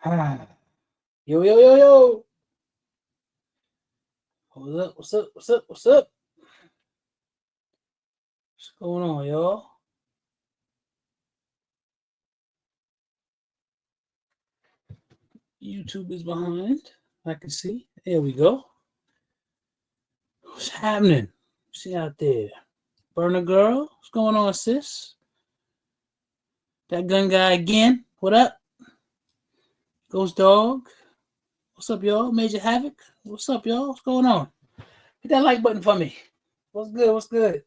Yo, yo, yo, yo. What's up? What's up? What's up? What's up? What's going on, y'all? YouTube is behind. I can see. There we go. What's happening? See out there. Burner girl. What's going on, sis? That gun guy again. What up? Ghost dog. What's up, y'all? Major Havoc. What's up, y'all? What's going on? Hit that like button for me. What's good? What's good?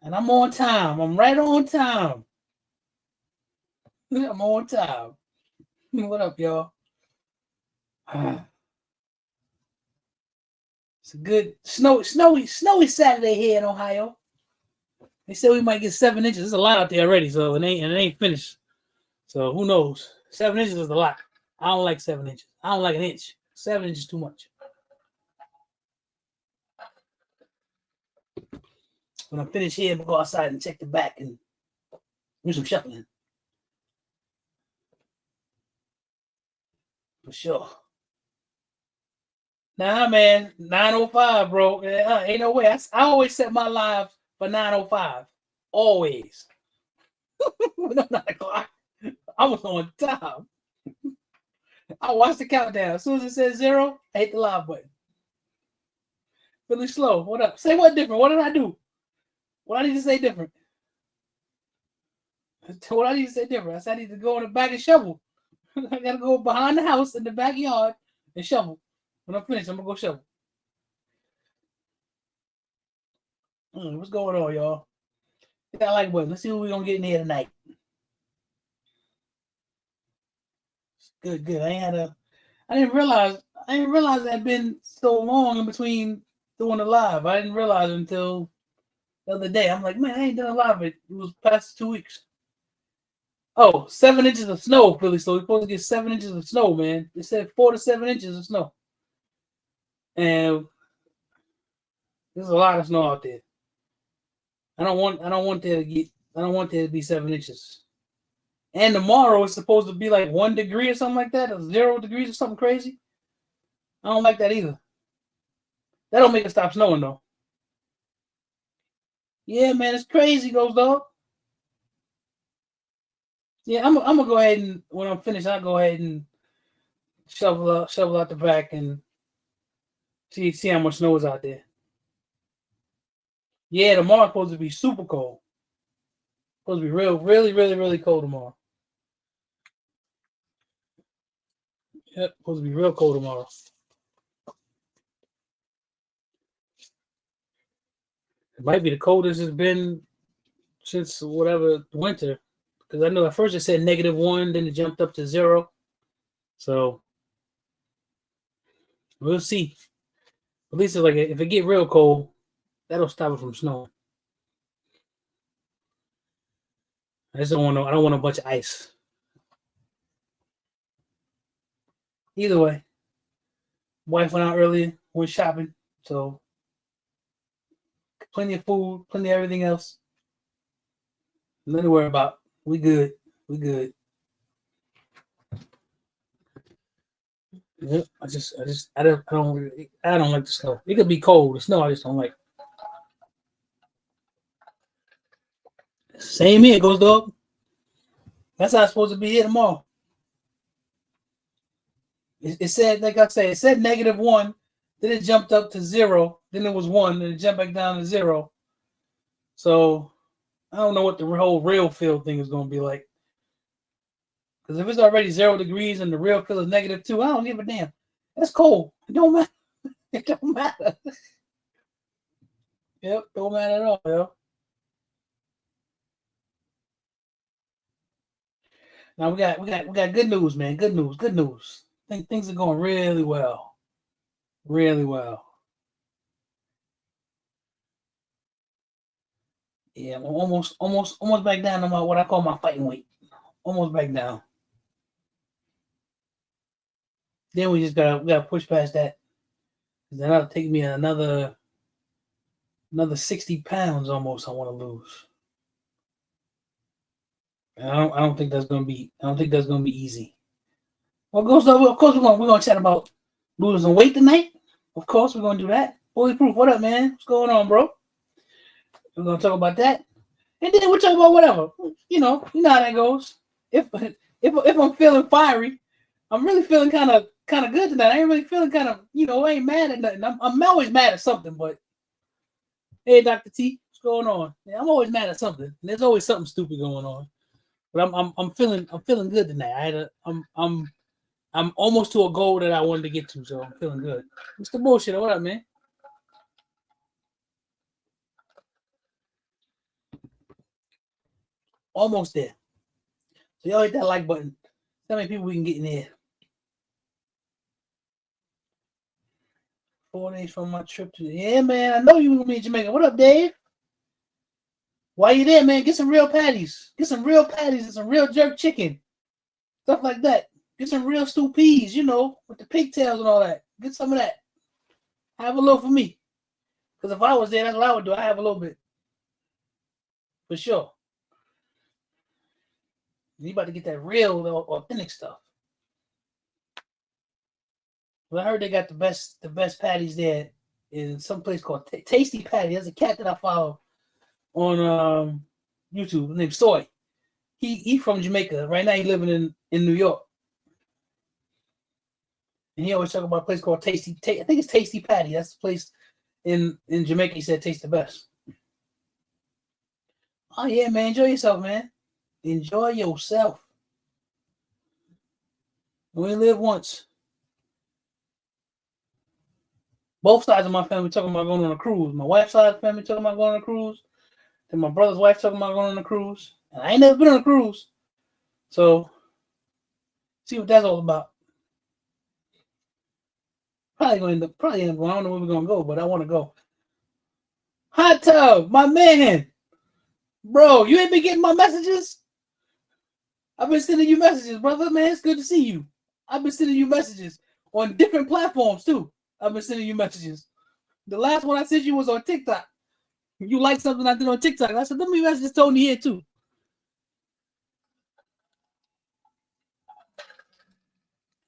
And I'm on time. I'm right on time. I'm on time. What up, y'all? It's a good snowy Saturday here in Ohio. They said we might get 7 inches. There's a lot out there already, so it ain't finished. So who knows? 7 inches is a lot. I don't like 7 inches. I don't like an inch. 7 inches too much. When I'm finished here, I'm gonna go outside and check the back and do some shuffling. For sure. Nah, man, 9:05, bro. Ain't no way. I always set my lives for 9:05. Always. 9 o'clock. I was on time. I watched the countdown. As soon as it says 0, I hit the live button. Really slow. What up? Say what different? What did I do? What I need to say different? What I need to say different? I said I need to go in the back and shovel. I gotta go behind the house in the backyard and shovel. When I'm finished, I'm gonna go shovel. What's going on, y'all? Hit that like button. Let's see what we're gonna get in here tonight. Good. I didn't realize it had been so long in between doing a live. I didn't realize it until the other day. I'm like, man, I ain't done a live. It was past 2 weeks. Oh, 7 inches of snow, Philly. So we're supposed to get 7 inches of snow, man. They said 4 to 7 inches of snow. And there's a lot of snow out there. I don't want there to be 7 inches. And tomorrow it's supposed to be like 1 degree or something like that, or 0 degrees or something crazy. I don't like that either. That don't make it stop snowing though. Yeah, man, it's crazy, Ghost Dog. Yeah, I'm gonna go ahead and when I'm finished, I'll go ahead and shovel out the back and see how much snow is out there. Yeah, tomorrow's supposed to be super cold. Supposed to be really cold tomorrow. Yep, supposed to be real cold tomorrow. It might be the coldest it's been since whatever winter. Because I know at first it said -1, then it jumped up to 0. So we'll see. At least like if it get real cold, that'll stop it from snowing. I don't want a bunch of ice. Either way, wife went out earlier, went shopping, so plenty of food, plenty of everything else. Nothing to worry about. We good. Yep. I don't like the snow. It could be cold. The snow I just don't like. Same here, Ghost Dog. That's how it's supposed to be here tomorrow. It said, like I said, it said -1, then it jumped up to 0, then it was 1, then it jumped back down to 0. So I don't know what the whole real field thing is going to be like. Because if it's already 0 degrees and the real field is -2, I don't give a damn. That's cold. It don't matter. It don't matter. Yep, don't matter at all, yo. Now we got good news, man. Good news. I think things are going really well. Really well. Yeah, I'm almost back down to what I call my fighting weight. Almost back down. Then we gotta push past that. Then that'll take me another 60 pounds almost I want to lose. I don't think that's gonna be. I don't think that's gonna be easy. Well, of course we're gonna chat about losing some weight tonight. Of course we're gonna do that. Bulletproof, what up, man? What's going on, bro? We're gonna talk about that, and then we'll talk about whatever. You know how that goes. If I'm feeling fiery, I'm really feeling kind of good tonight. I ain't really feeling I ain't mad at nothing. I'm always mad at something, but hey, Dr. T, what's going on? Yeah, I'm always mad at something. There's always something stupid going on. But I'm feeling good tonight. I'm almost to a goal that I wanted to get to, so I'm feeling good. Mr. Bullshit, what up, man? Almost there. So y'all hit that like button. How many people we can get in there? 4 days from my trip to man. I know you gonna be in Jamaica. What up, Dave? While you there, man, get some real patties. Get some real patties and some real jerk chicken. Stuff like that. Get some real stew peas, with the pigtails and all that. Get some of that. Have a little for me. Because if I was there, that's what I would do. I have a little bit. For sure. You about to get that real, authentic stuff. Well, I heard they got the best patties there in some place called Tasty Patty. There's a cat that I follow on YouTube named Soy. He from Jamaica. Right now he's living in New York. And he always talk about a place called Tasty. I think it's Tasty Patty. That's the place in Jamaica he said tastes the best. Oh yeah, man. Enjoy yourself, man. Enjoy yourself. We only live once. Both sides of my family talking about going on a cruise. My wife's side of the family talking about going on a cruise. Then my brother's wife talking about going on a cruise. And I ain't never been on a cruise. So, see what that's all about. Probably end up going. I don't know where we're going to go, but I want to go. Hot Tub, my man. Bro, you ain't been getting my messages? I've been sending you messages, brother, man. It's good to see you. I've been sending you messages on different platforms, too. I've been sending you messages. The last one I sent you was on TikTok. You like something I did on TikTok. I said, let me message Tony here, too.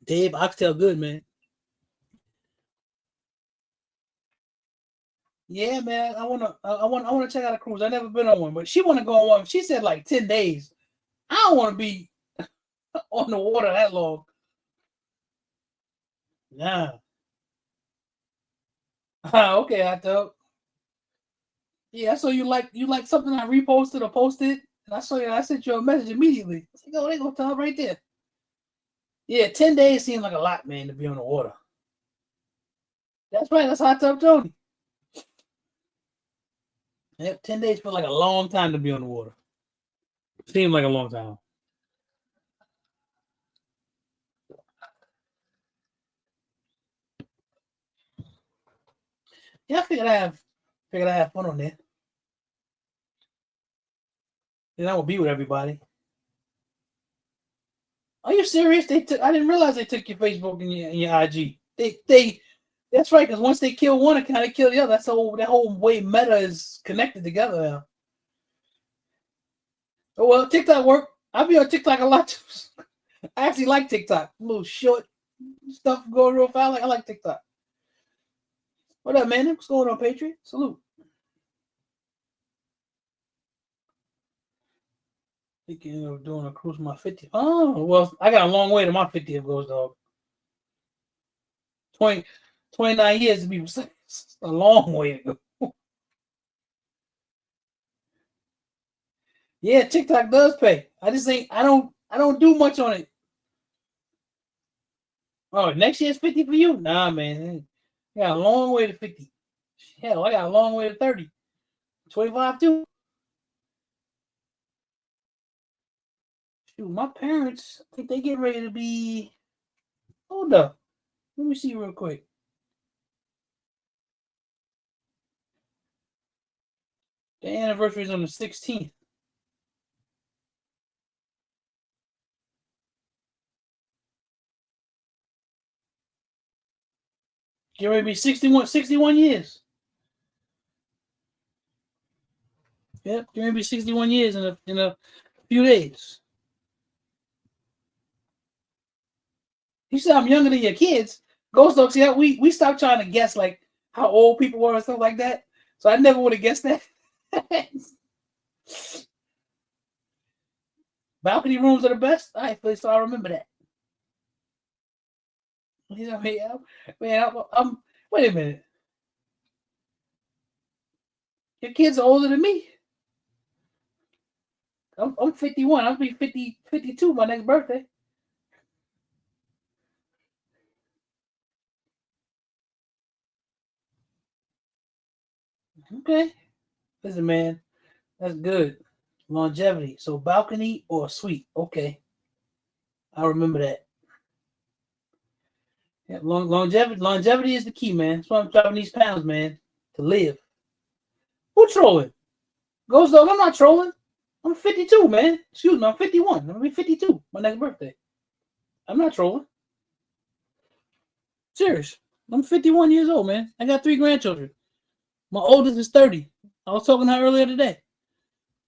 Dave Oxtail, good, man. Yeah, man. I wanna check out a cruise. I've never been on one, but she wanna go on one. She said like 10 days. I don't want to be on the water that long. Nah. Okay, I thought. Yeah, so you like something I reposted or posted, and I saw you. I sent you a message immediately. I was like, oh, they go Tom right there. Yeah, 10 days seems like a lot, man, to be on the water. That's right. That's Hot Tub Tony. Yep, 10 days feel like a long time to be on the water. Seems like a long time. Yeah, I figured I have fun on there. And I will be with everybody. Are you serious? I didn't realize they took your Facebook and your IG. That's right, because once they kill one account, they kill the other. That's that whole way Meta is connected together now. Oh well, TikTok work. I'll be on TikTok a lot too. I actually like TikTok. A little short stuff going real fast. I like TikTok. What up, man? What's going on, Patriot? Salute. Thinking of doing a cruise my 50th. Oh, well, I got a long way to my 50th goes, dog. 29 years to be a long way to go. Yeah, TikTok does pay. I don't do much on it. Oh, next year's 50 for you? Nah, man. I got a long way to 50. Hell, I got a long way to 30. 25 too. Shoot, my parents, I think they get ready to be. Hold up. Let me see real quick. The anniversary is on the 16th. Get ready to be 61 years. Yep, get ready to be 61 years in a few days. You said I'm younger than your kids. Ghost Dog, see, we stopped trying to guess like how old people were and stuff like that. So I never would have guessed that. Balcony rooms are the best. All right, so I remember that. You know, man, I'm wait a minute. Your kids are older than me. I'm 51. I'll be 52 my next birthday. Okay. Listen, man, that's good. Longevity. So balcony or suite. Okay. I remember that. Yeah, longevity is the key, man. That's why I'm dropping these pounds, man, to live. Who trolling? Ghost Dog, I'm not trolling. I'm 52, man. Excuse me, I'm 51. I'm gonna be 52 my next birthday. I'm not trolling. Serious. I'm 51 years old, man. I got 3 grandchildren. My oldest is 30. I was talking to her earlier today.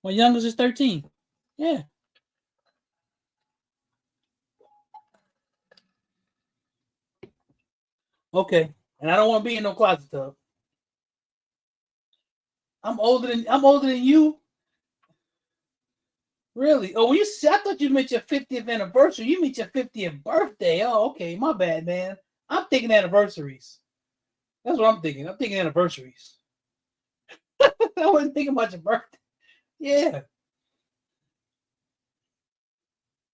My youngest is 13. Yeah. Okay. And I don't want to be in no closet tub. I'm older than you. Really? Oh, I thought you meant your 50th anniversary. You meant your 50th birthday. Oh, okay. My bad, man. I'm thinking anniversaries. That's what I'm thinking. I'm thinking anniversaries. I wasn't thinking about your birthday. Yeah.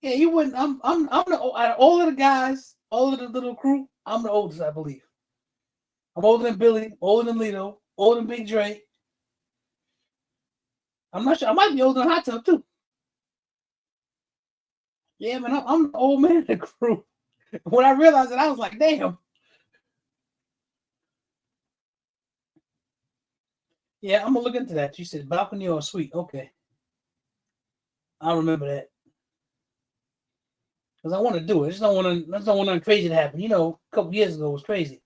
Yeah, you wouldn't. I'm the out of all of the guys, all of the little crew, I'm the oldest, I believe. I'm older than Billy, older than Lito, older than Big Dre. I'm not sure. I might be older than Hot Tub too. Yeah, man, I'm the old man of the crew. When I realized it, I was like, damn. Yeah, I'm gonna look into that. You said balcony or suite. Okay. I remember that. Because I want to do it. I just don't want nothing crazy to happen. You know, a couple years ago it was crazy.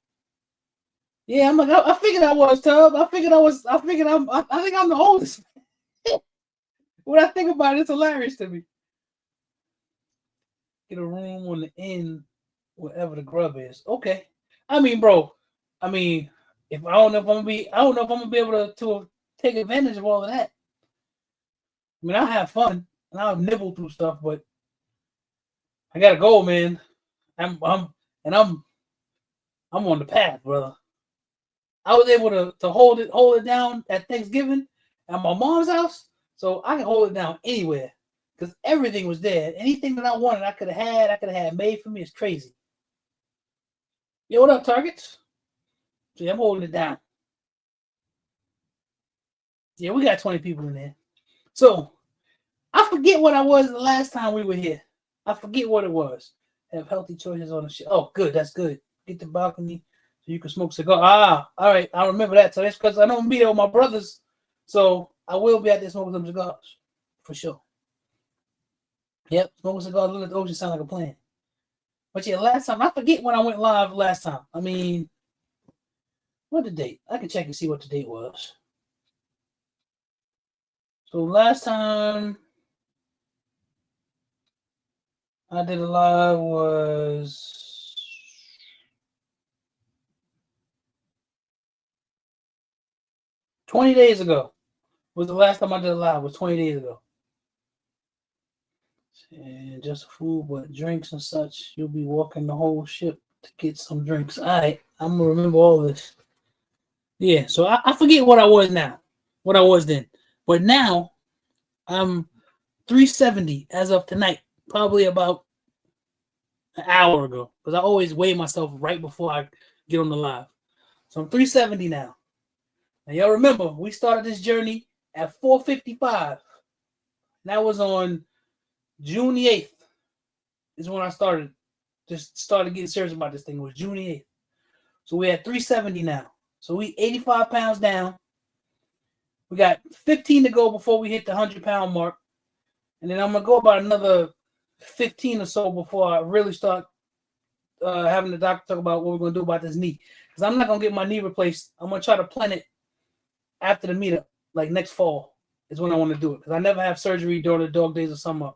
Yeah, I'm like, I figured I was Tub. I figured I think I'm the oldest. When I think about it, it's hilarious to me. Get a room on the end wherever the grub is. Okay. I mean, bro. I mean, if I don't know if I'm gonna be able to take advantage of all of that. I mean, I'll have fun and I'll nibble through stuff, but I gotta go, man. I'm I'm on the path, brother. I was able to hold it down at Thanksgiving at my mom's house, so I can hold it down anywhere because everything was there. Anything that I wanted, I could have had made for me. It's crazy. Yo, what up, Targets? See, I'm holding it down. Yeah, we got 20 people in there. So I forget what I was the last time we were here. I forget what it was. Have healthy choices on the show. Oh, good. That's good. Get the balcony so you can smoke cigar. Ah, all right. I remember that. So that's because I don't be there with my brothers. So I will be out there smoking some cigars for sure. Yep, smoking cigars. Look at the ocean sound like a plan. But yeah, last time I forget when I went live last time. I mean, what the date? I can check and see what the date was. So last time I did a live was 20 days ago. Was the last time I did a live was 20 days ago. And just food, but drinks and such. You'll be walking the whole ship to get some drinks. All right, I'm gonna remember all this. Yeah, so I forget what I was now, what I was then, but now I'm 370 as of tonight, probably about an hour ago, because I always weigh myself right before I get on the live. So I'm 370 now. Now y'all remember we started this journey at 455. That was on June the 8th. Is when I started. Just started getting serious about this thing. It was June the 8th. So we're at 370 now. So we 85 pounds down. We got 15 to go before we hit the 100-pound mark. And then I'm going to go about another 15 or so before I really start having the doctor talk about what we're going to do about this knee. Because I'm not going to get my knee replaced. I'm going to try to plan it after the meetup, like next fall is when I want to do it. Because I never have surgery during the dog days of summer.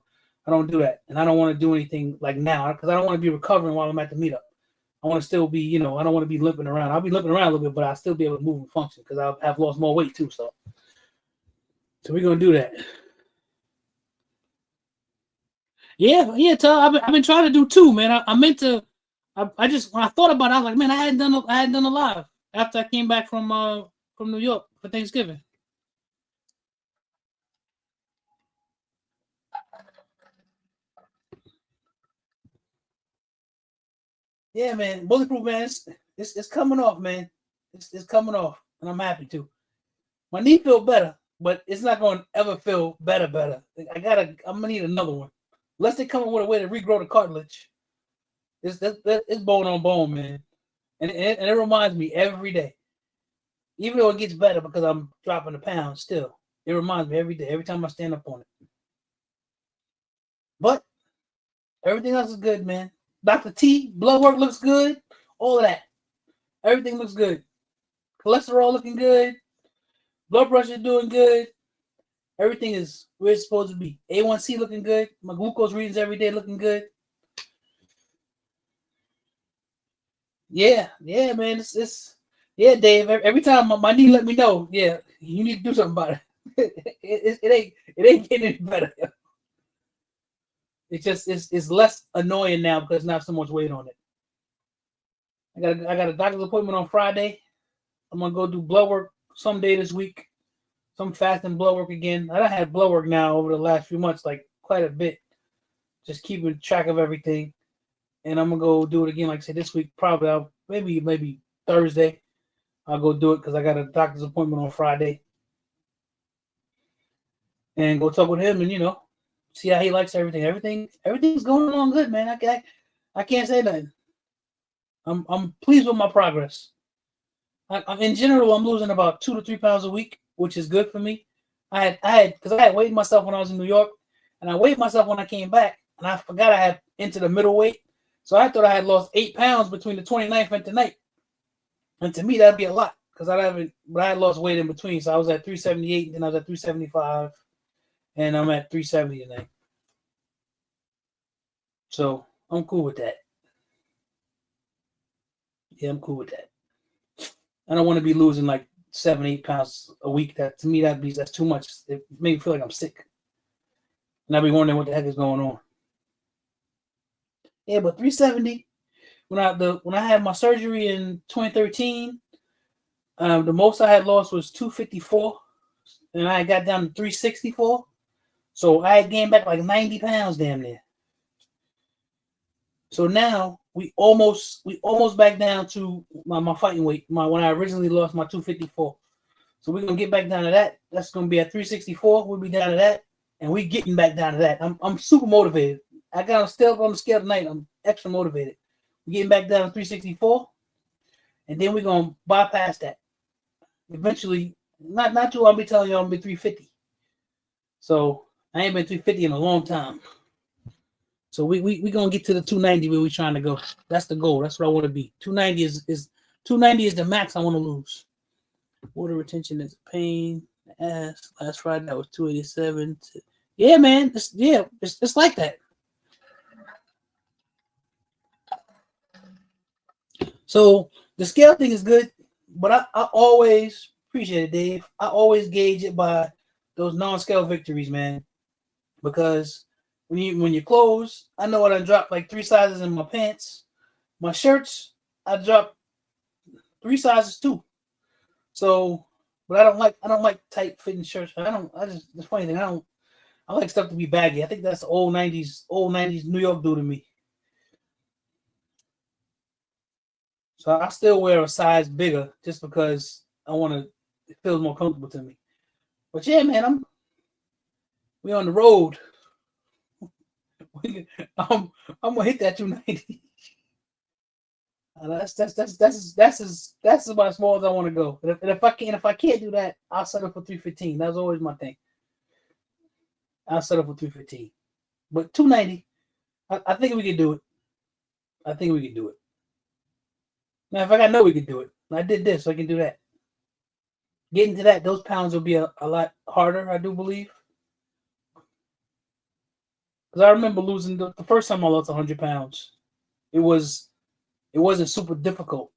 I don't do that, and I don't want to do anything like now because I don't want to be recovering while I'm at the meetup. I want to still be, I don't want to be limping around. I'll be limping around a little bit, but I'll still be able to move and function because I have lost more weight too. So we're gonna do that. Yeah, Todd, I've been trying to do too, man. I meant to. I just when I thought about it, I was like, man, I hadn't done a live after I came back from New York for Thanksgiving. Yeah, man, bulletproof, man. It's coming off, man. It's coming off, and I'm happy too. My knee feel better, but it's not going to ever feel better. I'm gonna need another one, unless they come up with a way to regrow the cartilage. It's bone on bone, man, and it reminds me every day. Even though it gets better because I'm dropping the pounds, still it reminds me every day, every time I stand up on it. But everything else is good, man. Dr. T, blood work looks good. All of that, everything looks good. Cholesterol looking good. Blood pressure doing good. Everything is where it's supposed to be. A1C looking good. My glucose readings every day looking good. Yeah, man. Yeah, Dave. Every time my knee let me know, yeah, you need to do something about it. it ain't getting any better. It's less annoying now because not so much weight on it. I got a doctor's appointment on Friday. I'm gonna go do blood work someday this week. Some fasting blood work again. I done had blood work now over the last few months, like quite a bit. Just keeping track of everything. And I'm gonna go do it again, like I said, this week. Probably maybe Thursday. I'll go do it because I got a doctor's appointment on Friday. And go talk with him and see how he likes everything. Everything's going along good, man. I can't say nothing. I'm pleased with my progress. In general, I'm losing about 2 to 3 pounds a week, which is good for me. I had weighed myself when I was in New York, and I weighed myself when I came back, and I forgot I had into the middleweight. So I thought I had lost 8 pounds between the 29th and tonight. And to me, that'd be a lot because I had lost weight in between. So I was at 378, and then I was at 375, and I'm at 370 tonight. So I'm cool with that. Yeah, I'm cool with that. I don't want to be losing like 7-8 pounds a week. That to me, that's too much. It made me feel like I'm sick, and I'll be wondering what the heck is going on. Yeah, but 370. When I had my surgery in 2013, the most I had lost was 254, and I got down to 364. So I had gained back like 90 pounds, damn near. So now we almost back down to my fighting weight, when I originally lost my 254. So we're gonna get back down to that. That's gonna be at 364. We'll be down to that, and we getting back down to that. I'm super motivated. I got still on the scale tonight. I'm extra motivated. We're getting back down to 364, and then we're gonna bypass that. Eventually, not too. I'll be telling you I'm gonna be 350. So I ain't been 350 in a long time. So we gonna get to the 290 where we trying to go. That's the goal. That's what I want to be. 290 is 290 is the max I want to lose. Water retention is a pain. Ass. Last Friday that was 287. Yeah, man. It's like that. So the scale thing is good, but I always appreciate it, Dave. I always gauge it by those non-scale victories, man. Because when you close, I know I dropped like 3 sizes in my pants. My shirts, I dropped 3 sizes too. So, but I don't like tight fitting shirts. The funny thing, I like stuff to be baggy. I think that's the old 90s New York dude to me. So I still wear a size bigger just because I want to. It feels more comfortable to me. But yeah, man, we on the road. I'm gonna hit that 290. That's about as small as I want to go. And if I can't do that, I'll settle for 315. That's always my thing. I'll settle for 315. But 290, I think we can do it. I think we can do it. Now, if I know we can do it, I did this, so I can do that. Getting to that, those pounds will be a lot harder, I do believe. Because I remember losing the first time I lost 100 pounds. It wasn't super difficult.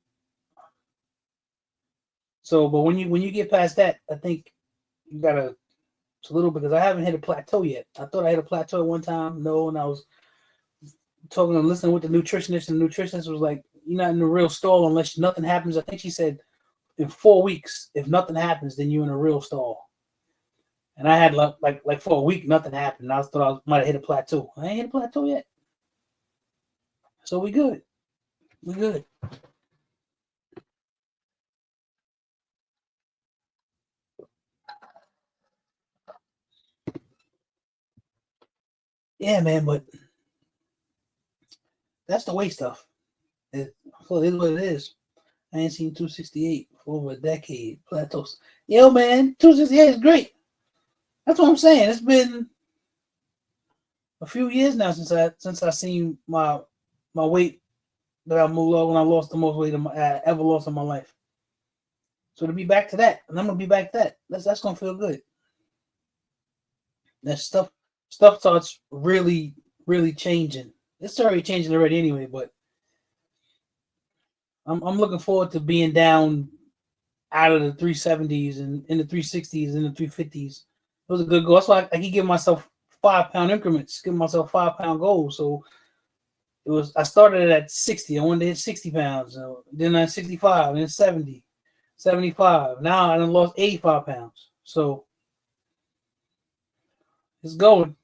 So, but when you get past that, I think you gotta it's a little because I haven't hit a plateau yet. I thought I hit a plateau at one time. No, and I was talking and listening with the nutritionist, and the nutritionist was like, "You're not in the real stall unless nothing happens." I think she said in 4 weeks, if nothing happens, then you're in a real stall. And I had like for a week, nothing happened. I thought I might have hit a plateau. I ain't hit a plateau yet, so we good. We good. Yeah, man. But that's the weight stuff. So it is what it is. I ain't seen 268 for over a decade. Plateaus. Yo, man, 268 is great. That's what I'm saying. It's been a few years now since I seen my weight that I moved when I lost the most weight I ever lost in my life. So to be back to that, and I'm gonna be back to that. That's gonna feel good. That stuff starts really changing. It's already changing already anyway, but I'm looking forward to being down out of the 370s and in the 360s and the 350s. It was a good goal. That's why I keep giving myself 5-pound increments, giving myself 5-pound goals. So it was I started at 60. I wanted to hit 60 pounds. Then I 65, and then 70, 75. Now I done lost 85 pounds. So it's going.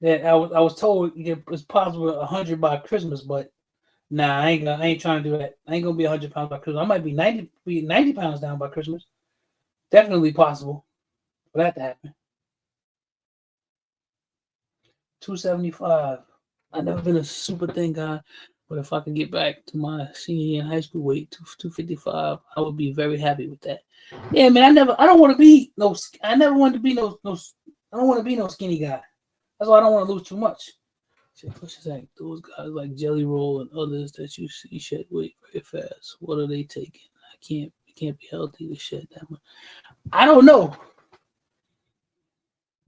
Yeah, I was told it's possible 100 by Christmas, but nah, I ain't trying to do that. I ain't gonna be 100 pounds by Christmas. I might be 90 pounds down by Christmas. Definitely possible for that to happen. 275. I've never been a super thin guy, but if I could get back to my senior year in high school weight, 255, I would be very happy with that. Yeah, man, I don't want to be I never wanted to be I don't want to be no skinny guy. That's why I don't want to lose too much. What's like those guys like Jelly Roll and others that you see shed weight very fast. What are they taking? It can't be healthy to shed that much. I don't know.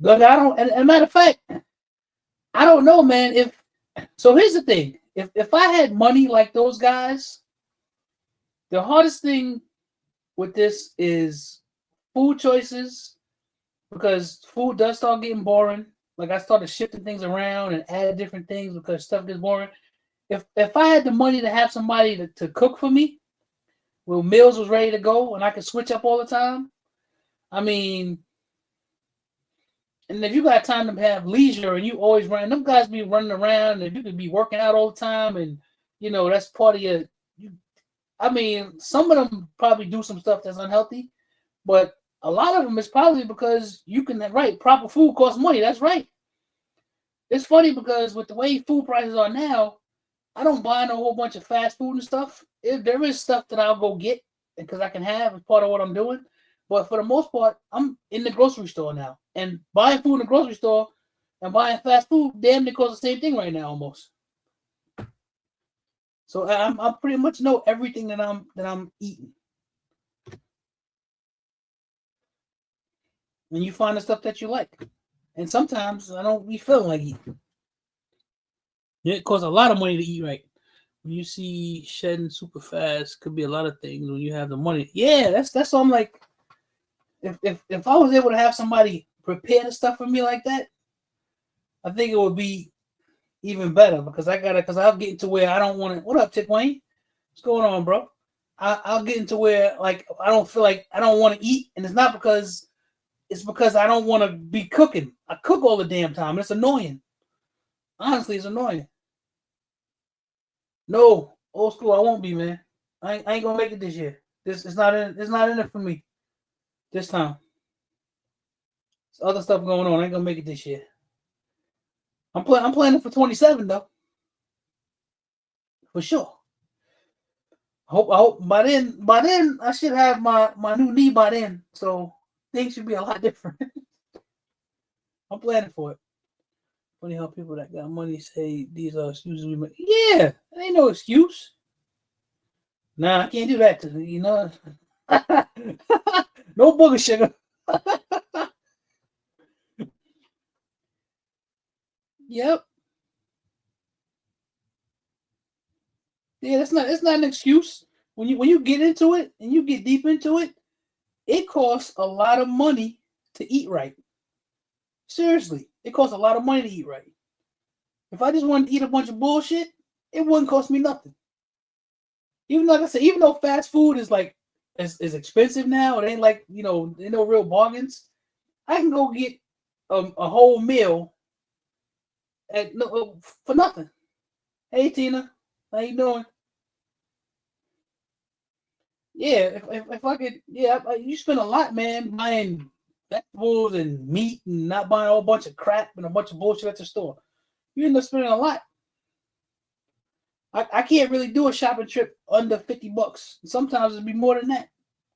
But I don't. And a matter of fact, I don't know, man. So here's the thing: if I had money like those guys, the hardest thing with this is food choices because food does start getting boring. Like I started shifting things around and added different things because stuff gets boring. If I had the money to have somebody to cook for me, when meals was ready to go and I could switch up all the time, I mean, and if you got time to have leisure and you always run, them guys be running around and you could be working out all the time and that's part of I mean, some of them probably do some stuff that's unhealthy, but a lot of them is probably because you can proper food costs money. That's right. It's funny because with the way food prices are now, I don't buy a whole bunch of fast food and stuff. If there is stuff that I'll go get because I can have as part of what I'm doing, but for the most part, I'm in the grocery store now and buying food in the grocery store and buying fast food damn near costs the same thing right now almost. So I pretty much know everything that I'm eating. And you find the stuff that you like. And sometimes I don't be feeling like eating. It costs a lot of money to eat right. When you see shedding super fast, could be a lot of things when you have the money. Yeah, that's what I'm like. If I was able to have somebody prepare the stuff for me like that, I think it would be even better because I'll get into where I don't want to. What up, Tip Wayne? What's going on, bro? I'll get into where like I don't feel like I don't want to eat, and it's not because I don't want to be cooking. I cook all the damn time. It's annoying. Honestly, it's annoying. No, old school, I won't be, man. I ain't gonna make it this year. It's not in it for me this time. There's other stuff going on. I ain't gonna make it this year. I'm planning for 27 though, for sure. I hope by then I should have my new knee by then, so things should be a lot different. I'm planning for it. Funny how people that got money say these are excuses we make. Yeah, it ain't no excuse. Nah, I can't do that to you know. No booger sugar. Yep. Yeah, it's not an excuse. When you get into it and you get deep into it, it costs a lot of money to eat right. Seriously, it costs a lot of money to eat right. If I just wanted to eat a bunch of bullshit, it wouldn't cost me nothing. Even like I said, even though fast food is like is expensive now, it ain't like there ain't no real bargains. I can go get a whole meal at no for nothing. Hey Tina, how you doing? Yeah, if I could, yeah, you spend a lot, man, buying vegetables and meat and not buying a whole bunch of crap and a bunch of bullshit at the store. You end up spending a lot. I can't really do a shopping trip under $50. Sometimes it'd be more than that.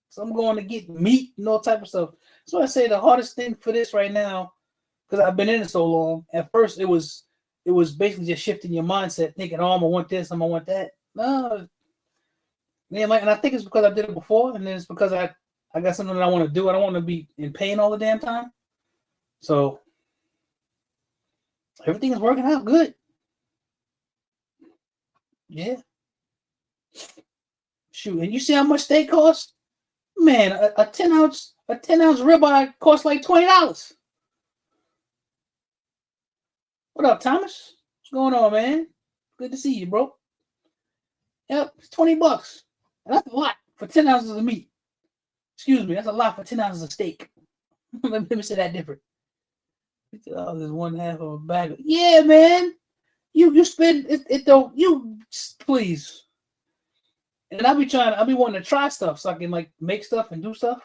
So I'm going to get meat and all type of stuff. So I say the hardest thing for this right now, because I've been in it so long. At first, it was basically just shifting your mindset, thinking, "Oh, I'm gonna want this, I'm gonna want that." No, man, and I think it's because I did it before, and then it's because I got something that I want to do. I don't want to be in pain all the damn time. So everything is working out good. Yeah. Shoot, and you see how much steak costs? Man, a 10-ounce ribeye costs like $20. What up, Thomas? What's going on, man? Good to see you, bro. Yep, it's $20. And that's a lot for 10 ounces of meat. Excuse me, that's a lot for 10 ounces of steak. Let me say that different. There's one half of a bag. Yeah, man. You spend it though. You please. And I be wanting to try stuff so I can like make stuff and do stuff.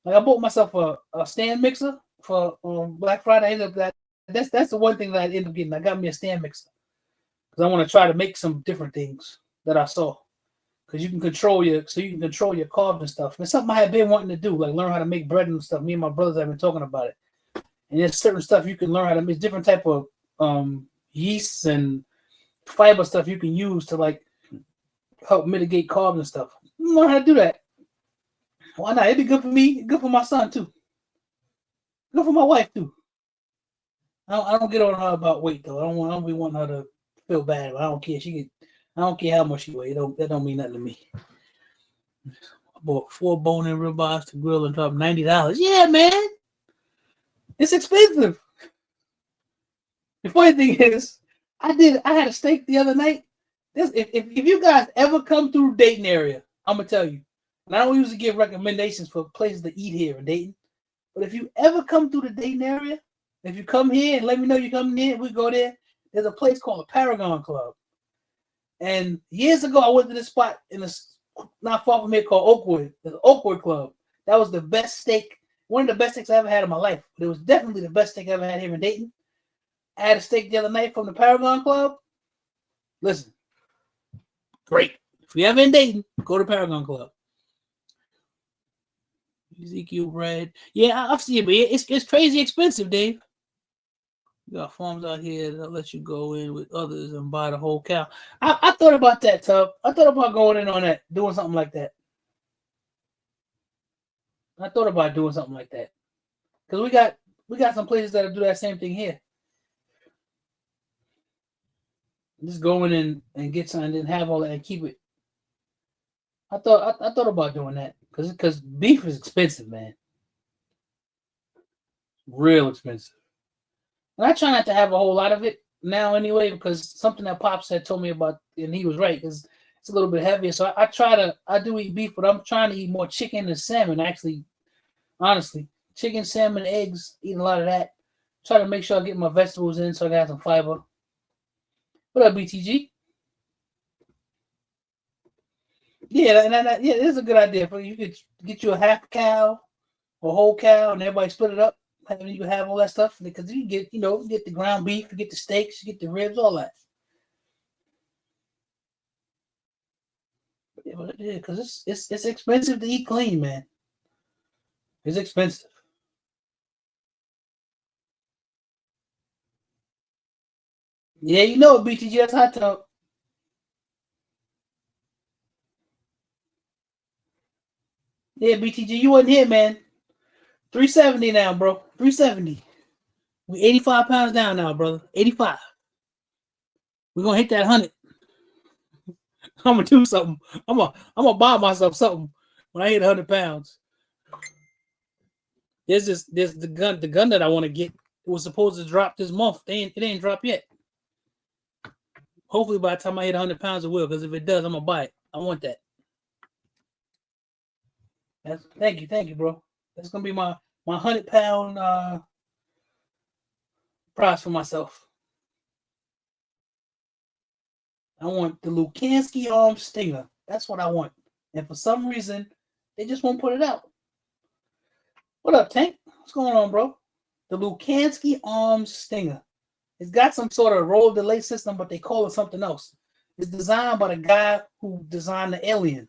Like I bought myself a stand mixer for Black Friday. I ended up that's the one thing that I ended up getting. I got me a stand mixer because I want to try to make some different things that I saw. Because you can control your carbs and stuff. And it's something I had been wanting to do, like learn how to make bread and stuff. Me and my brothers have been talking about it. And there's certain stuff you can learn how to make, different type of yeasts and fiber stuff you can use to like help mitigate carbs and stuff. Learn how to do that. Why not? It'd be good for me, good for my son too, good for my wife too. I don't get on her about weight though. I don't be wanting her to feel bad. I don't care. I don't care how much she weighs. That don't mean nothing to me. I bought 4 bone-in ribeyes to grill and drop $90. Yeah, man, it's expensive. The funny thing is, I had a steak the other night. If you guys ever come through Dayton area, I'm gonna tell you. And I don't usually give recommendations for places to eat here in Dayton, but if you ever come through the Dayton area, if you come here and let me know you're coming in, we go there. There's a place called the Paragon Club. And years ago, I went to this spot not far from here called Oakwood. The Oakwood Club. That was the best steak, one of the best steaks I ever had in my life. But it was definitely the best steak I ever had here in Dayton. I had a steak the other night from the Paragon Club. Listen, great. If you ever in Dayton, go to Paragon Club. Ezekiel bread. Yeah, I've seen it, but it's crazy expensive, Dave. You got farms out here that let you go in with others and buy the whole cow. I thought about that, Tub. I thought about going in on that, doing something like that. I thought about doing something like that. Because we got some places that do that same thing here. Just go in and get something and have all that and keep it. I thought about doing that because beef is expensive, man. Real expensive. And I try not to have a whole lot of it now anyway, because something that Pops had told me about, and he was right, because it's a little bit heavier. So I do eat beef, but I'm trying to eat more chicken and salmon, actually, honestly. Chicken, salmon, eggs, eating a lot of that. Try to make sure I get my vegetables in so I can have some fiber. What up, BTG? Yeah, yeah, it is a good idea. You could get you a half cow, a whole cow, and everybody split it up. And you have all that stuff because you get, get the ground beef, you get the steaks, you get the ribs, all that. Yeah, because it's expensive to eat clean, man. It's expensive. Yeah, BTG, that's hot tub. Yeah, BTG, you wasn't here, man. 370 now, bro. 370. We 85 pounds down now, brother. 85. We're gonna hit that 100. I'm gonna do something. I'm gonna buy myself something when I hit 100 pounds. There's the gun that I want to get. It was supposed to drop this month. It ain't dropped yet. Hopefully by the time I hit 100 pounds, it will. Because if it does, I'm gonna buy it. I want that. Thank you, bro. That's gonna be my 100-pound prize for myself. I want the Lukansky Arm Stinger. That's what I want. And for some reason, they just won't put it out. What up, Tank? What's going on, bro? The Lukansky Arm Stinger. It's got some sort of roll delay system, but they call it something else. It's designed by the guy who designed the Alien.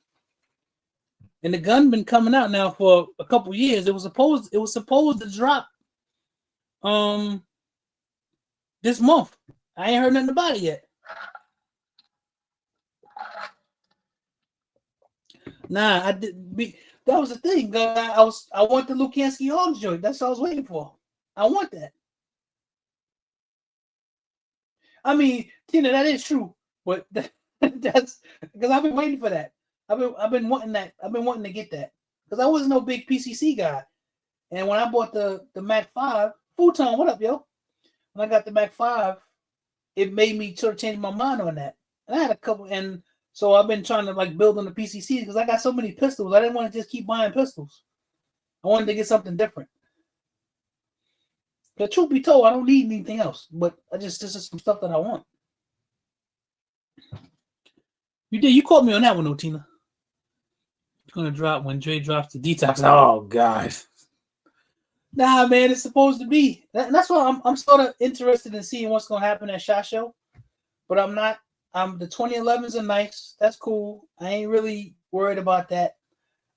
And the gun been coming out now for a couple years. It was supposed to drop this month. I ain't heard nothing about it yet. Nah, I did. That was the thing. I want the Lukansky Arms joint. That's what I was waiting for. I want that. I mean, Tina, that is true, but that's because I've been waiting for that. I've been wanting that. I've been wanting to get that because I wasn't no big PCC guy, and when I bought the Mac 5, Futon, what up, yo? When I got the Mac 5, it made me sort of change my mind on that. And I had a couple, and so I've been trying to like build on the PCC because I got so many pistols. I didn't want to just keep buying pistols. I wanted to get something different. The truth be told, I don't need anything else, but this is some stuff that I want. You caught me on that one, Otina. It's gonna drop when Dre drops the Detox. Oh God. Nah, man, it's supposed to be. That's why I'm sort of interested in seeing what's gonna happen at SHOT Show, but I'm not. The 2011s are nice. That's cool. I ain't really worried about that.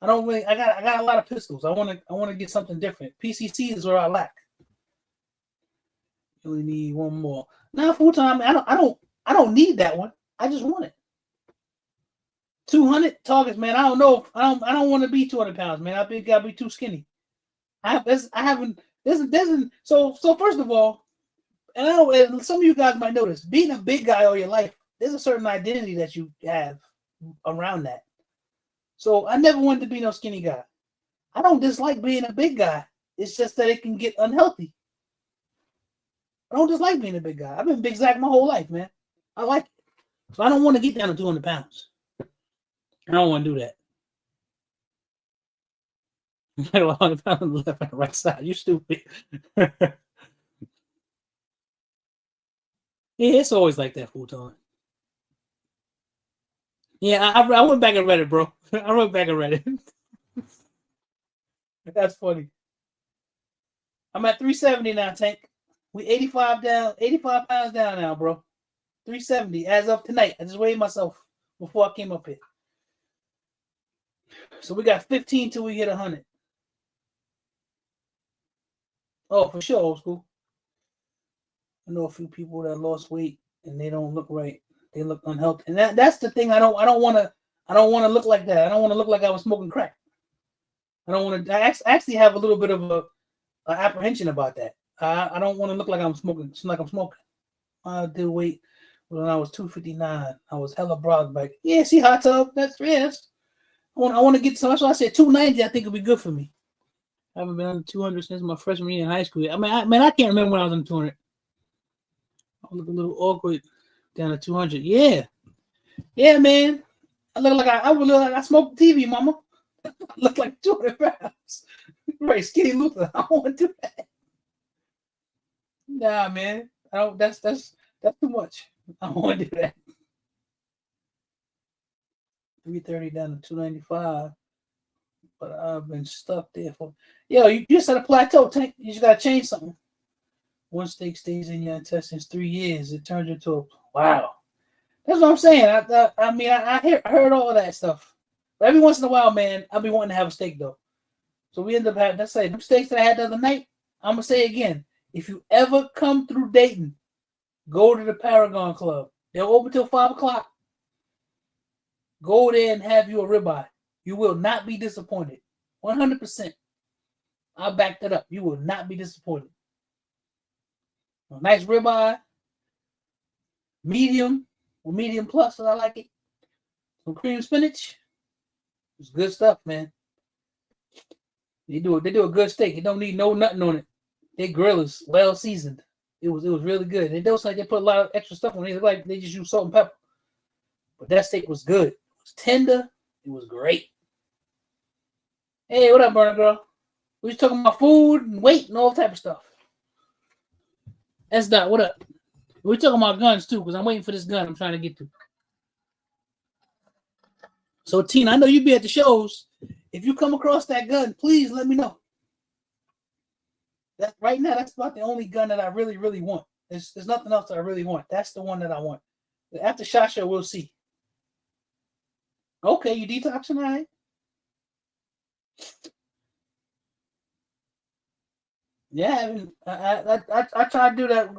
I don't really. I got a lot of pistols. I want to get something different. PCC is where I lack. Really need one more. Now, full time. I don't need that one. I just want it. 200 targets, man. I don't know. I don't want to be 200 pounds, man. I think I'll be too skinny. I haven't. So first of all, and I know and some of you guys might know this. Being a big guy all your life, there's a certain identity that you have around that. So I never wanted to be no skinny guy. I don't dislike being a big guy. It's just that it can get unhealthy. I don't dislike being a big guy. I've been Big Zach my whole life, man. I like it. So I don't want to get down to 200 pounds. I don't want to do that. 100 pounds on the left and right side. You stupid. Yeah, it's always like that full time. Yeah, I went back and read it, bro. I went back and read it. That's funny. I'm at 370 now, Tank. We 85 pounds down now, bro. 370 as of tonight. I just weighed myself before I came up here. So we got 15 till we hit 100. Oh, for sure, old school. I know a few people that lost weight and they don't look right. They look unhealthy, and that's the thing. I don't want to look like that. I don't want to look like I was smoking crack. I don't want to. I actually have a little bit of a apprehension about that. I don't want to look like I'm smoking. I did weight when I was 259. I was hella broad back. Yeah, see, hot tub. That's yes. I want to get some. That's why I said 290. I think would be good for me. I haven't been under 200 since my freshman year in high school. I can't remember when I was on 200. I look a little awkward down to 200. Yeah, man. I look like I would look like I smoked TV, mama. I look like 200 pounds. Right, skinny Luther. I don't want to do that. Nah, man. I don't. That's too much. I don't want to do that. 330 down to 295. But I've been stuck there for. Yo, you just had a plateau. Tank. You just gotta change something. One steak stays in your intestines 3 years. It turns into a wow. That's what I'm saying. I heard all of that stuff. But every once in a while, man, I'll be wanting to have a steak though. So we end up having. Let's say them steaks that I had the other night. I'm gonna say again. If you ever come through Dayton, go to the Paragon Club. They're open till 5 o'clock. Go there and have you a ribeye. You will not be disappointed. 100%. I'll back that up. You will not be disappointed. A nice ribeye. medium or medium plus, as I like it. Some cream spinach. It's good stuff, man. They do a good steak. It don't need no nothing on it. Their grill is well seasoned. It was really good. It looks like they put a lot of extra stuff on it. It looked like they just use salt and pepper. But that steak was good. It was tender. It was great. Hey, what up, Burner Girl? We was talking about food and weight and all type of stuff. S. What up? We're talking about guns too, because I'm waiting for this gun I'm trying to get to. So, Tina, I know you be at the shows. If you come across that gun, please let me know. That right now, that's about the only gun that I really, really want. There's nothing else that I really want. That's the one that I want. After SHOT Show, we'll see. Okay, you detoxing, all right? Yeah, I tried to do that.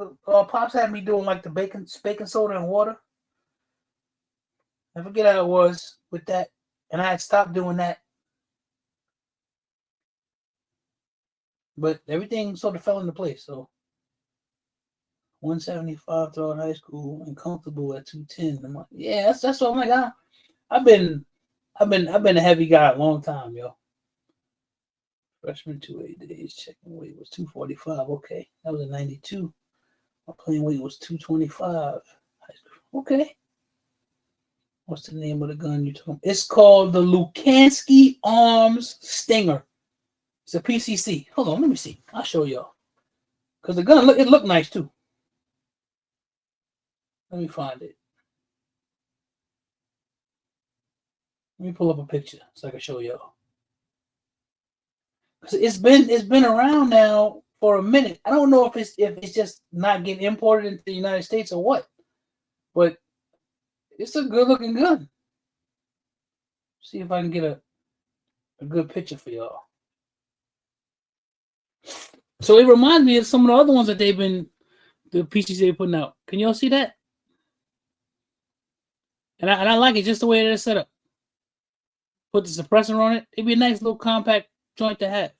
Pops had me doing like the baking soda and water. I forget how it was with that, and I had stopped doing that. But everything sort of fell into place. So 175 throughout high school and comfortable at 210. I'm like, yeah, that's what I'm like. I've been a heavy guy a long time, yo. Freshman 2 days, checking weight was 245. Okay, that was a 92. My playing weight was 225. Okay. What's the name of the gun you talking? It's called the Lukansky Arms Stinger. It's a PCC. Hold on, let me see. I'll show y'all. Because the gun, it looked nice too. Let me find it. Let me pull up a picture so I can show y'all. It's been around now for a minute. I don't know if it's just not getting imported into the United States or what, but it's a good looking gun. See if I can get a good picture for y'all. So it reminds me of some of the other ones that the PCs they're putting out. Can y'all see that? And I like it just the way they're set up. Put the suppressor on it. It'd be a nice little compact joint to have.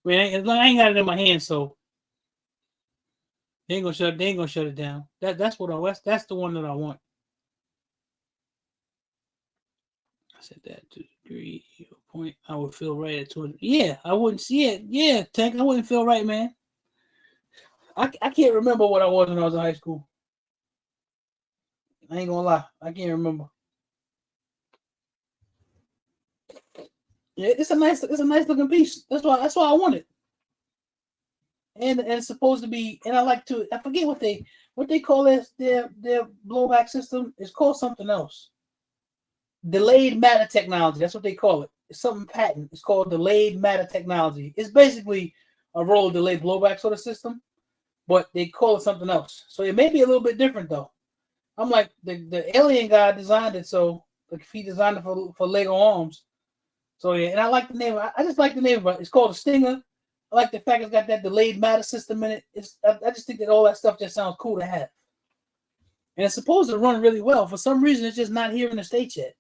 I mean, I ain't got it in my hand, so they ain't gonna shut it down. That's the one that I want. I said that to degree point. I would feel right at 200. Yeah, I wouldn't see it. Yeah, Tank, I wouldn't feel right, man. I can't remember what I was when I was in high school. I ain't gonna lie, I can't remember. Yeah, it's a nice looking piece. That's why I want it. And it's supposed to be. And I forget what they call their blowback system. It's called something else. Delayed matter technology. That's what they call it. It's something patent. It's called delayed matter technology. It's basically a roll delayed blowback sort of system, but they call it something else. So it may be a little bit different though. I'm like the alien guy designed it, so like he designed it for Lego Arms. So yeah, and I like the name. I just like the name of it. It's called a Stinger. I like the fact it's got that delayed matter system in it. I just think that all that stuff just sounds cool to have. And it's supposed to run really well. For some reason, it's just not here in the States yet.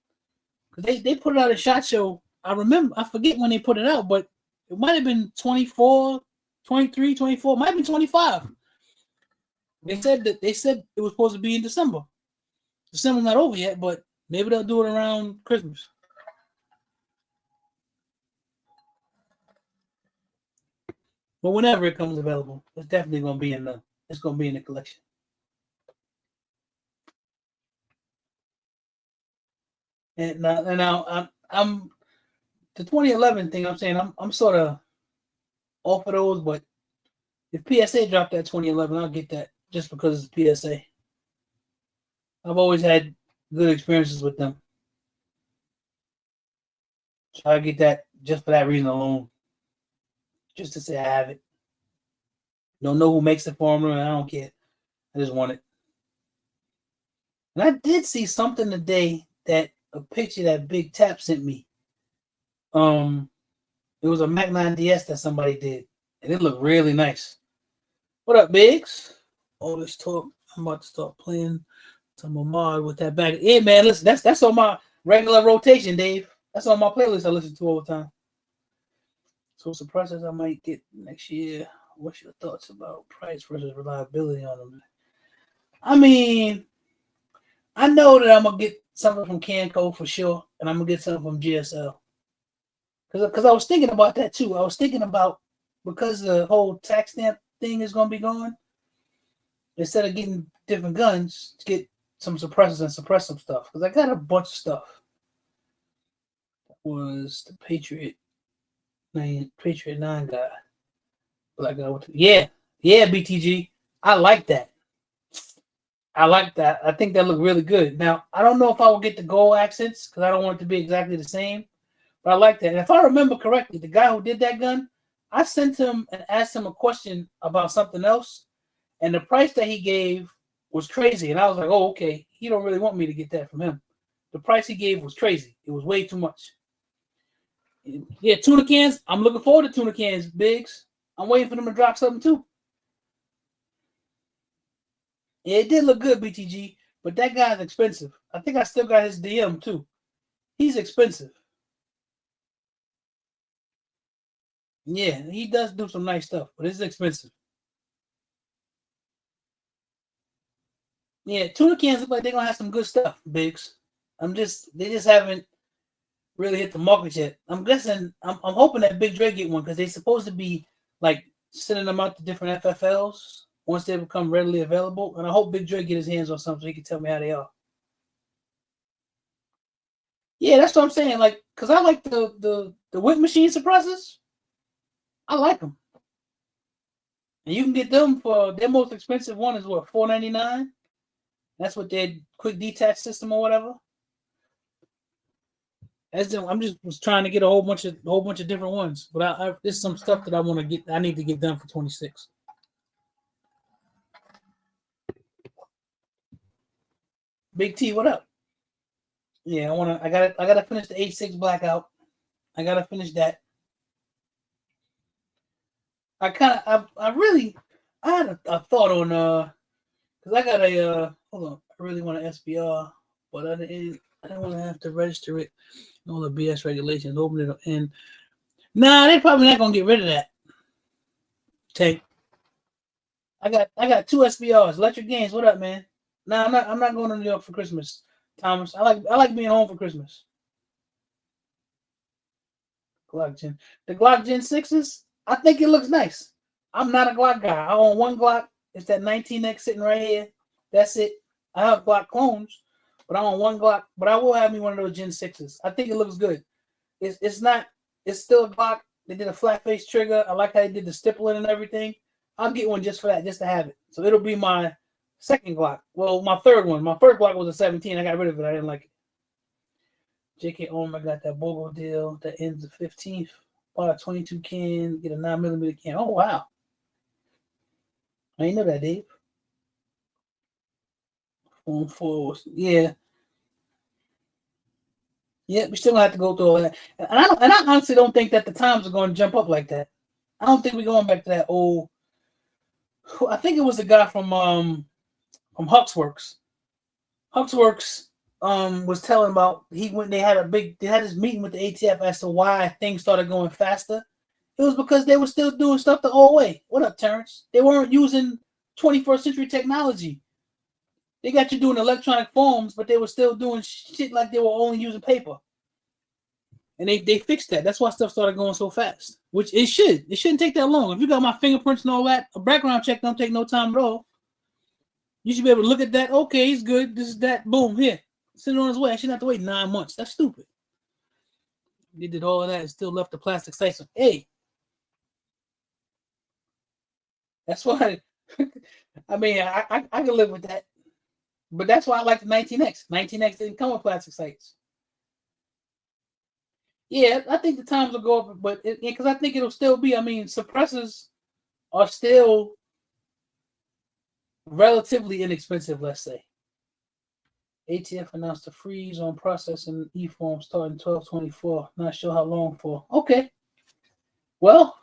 Because they put it out at SHOT Show. I forget when they put it out, but it might have been 24, 23, 24, might have been 25. They said it was supposed to be in December. December's not over yet, but maybe they'll do it around Christmas. But whenever it comes available, it's definitely gonna be in the collection. And now I'm the 2011 thing. I'm saying I'm sort of off of those, but if PSA dropped that 2011, I'll get that just because it's PSA. I've always had good experiences with them, so I get that just for that reason alone. Just to say I have it. Don't know who makes the formula, and I don't care. I just want it. And I did see something today a picture that Big Tap sent me. It was a Mac 9 DS that somebody did, and it looked really nice. What up, Biggs? All this talk. I'm about to start playing some mod with that back. Yeah, man, listen, that's on my regular rotation, Dave. That's on my playlist I listen to all the time. So suppressors I might get next year. What's your thoughts about price versus reliability on them? I mean, I know that I'm gonna get something from Canco for sure, and I'm gonna get something from GSL. Because I was thinking about that too. I was thinking about because the whole tax stamp thing is gonna be going. Instead of getting different guns, to get some suppressors and suppress some stuff. Because I got a bunch of stuff. That was the Patriot 9 guy. Black guy with yeah, BTG. I like that. I think that looked really good. Now, I don't know if I will get the gold accents because I don't want it to be exactly the same. But I like that. And if I remember correctly, the guy who did that gun, I sent him and asked him a question about something else. And the price that he gave was crazy. And I was like, oh, okay. He don't really want me to get that from him. The price he gave was crazy. It was way too much. Yeah, tuna cans. I'm looking forward to tuna cans, Biggs. I'm waiting for them to drop something too. Yeah, it did look good, BTG. But that guy's expensive. I think I still got his DM too. He's expensive. Yeah, he does do some nice stuff, but it's expensive. Yeah, tuna cans look like they're gonna have some good stuff, Biggs. They just haven't really hit the market yet. I'm guessing I'm hoping that Big Dre get one because they're supposed to be like sending them out to different FFLs once they become readily available. And I hope Big Dre get his hands on something so he can tell me how they are. Yeah, that's what I'm saying. Like, cause I like the whip machine suppressors. I like them. And you can get them for their most expensive one is what, $4.99? That's what their quick detach system or whatever. I'm just was trying to get a whole bunch of different ones, but there's some stuff that I want to get. I need to get done for 26. Big T, what up? Yeah, I gotta finish the H6 blackout. I gotta finish that. I had a thought on because I got a hold on. I really want an SBR, but I didn't want to have to register it. All the BS regulations, open it and nah, they're probably not gonna get rid of that. Tank. I got 2 SBRs. Electric Games, what up, man? Nah, I'm not going to New York for Christmas, Thomas. I like being home for Christmas. Glock Gen. The Glock Gen 6s, I think it looks nice. I'm not a Glock guy. I own one Glock. It's that 19X sitting right here. That's it. I have Glock clones, but I own one Glock. But I will have me one of those Gen 6s. I think it looks good. It's still a Glock. They did a flat face trigger. I like how they did the stippling and everything. I'll get one just for that, just to have it. So it'll be my second Glock. Well, my third one. My first Glock was a 17. I got rid of it. I didn't like it. JK I got that BOGO deal that ends the 15th. Bought a 22 can, get a 9mm can. Oh, wow. I didn't know that, Dave. Phone 4. Yeah. Yeah, we still have to go through all that. And I honestly don't think that the times are going to jump up like that. I don't think we're going back to that old. I think it was the guy from Huxworks. Huxworks was telling about they had this meeting with the ATF as to why things started going faster. It was because they were still doing stuff the old way. What up, Terrence? They weren't using 21st century technology. They got you doing electronic forms, but they were still doing shit like they were only using paper. And they fixed that. That's why stuff started going so fast. Which it should. It shouldn't take that long. If you got my fingerprints and all that, a background check don't take no time at all. You should be able to look at that. Okay, he's good. This is that. Boom, here. Send it on his way. I shouldn't have to wait 9 months. That's stupid. They did all of that and still left the plastic sites. Hey. That's why. I mean, I can live with that. But that's why I like the 19X. 19X didn't come with plastic sights. Yeah, I think the times will go up, but because I think it'll still be. I mean, suppressors are still relatively inexpensive, let's say. ATF announced a freeze on processing e-forms starting 12/24. Not sure how long for. Okay. Well,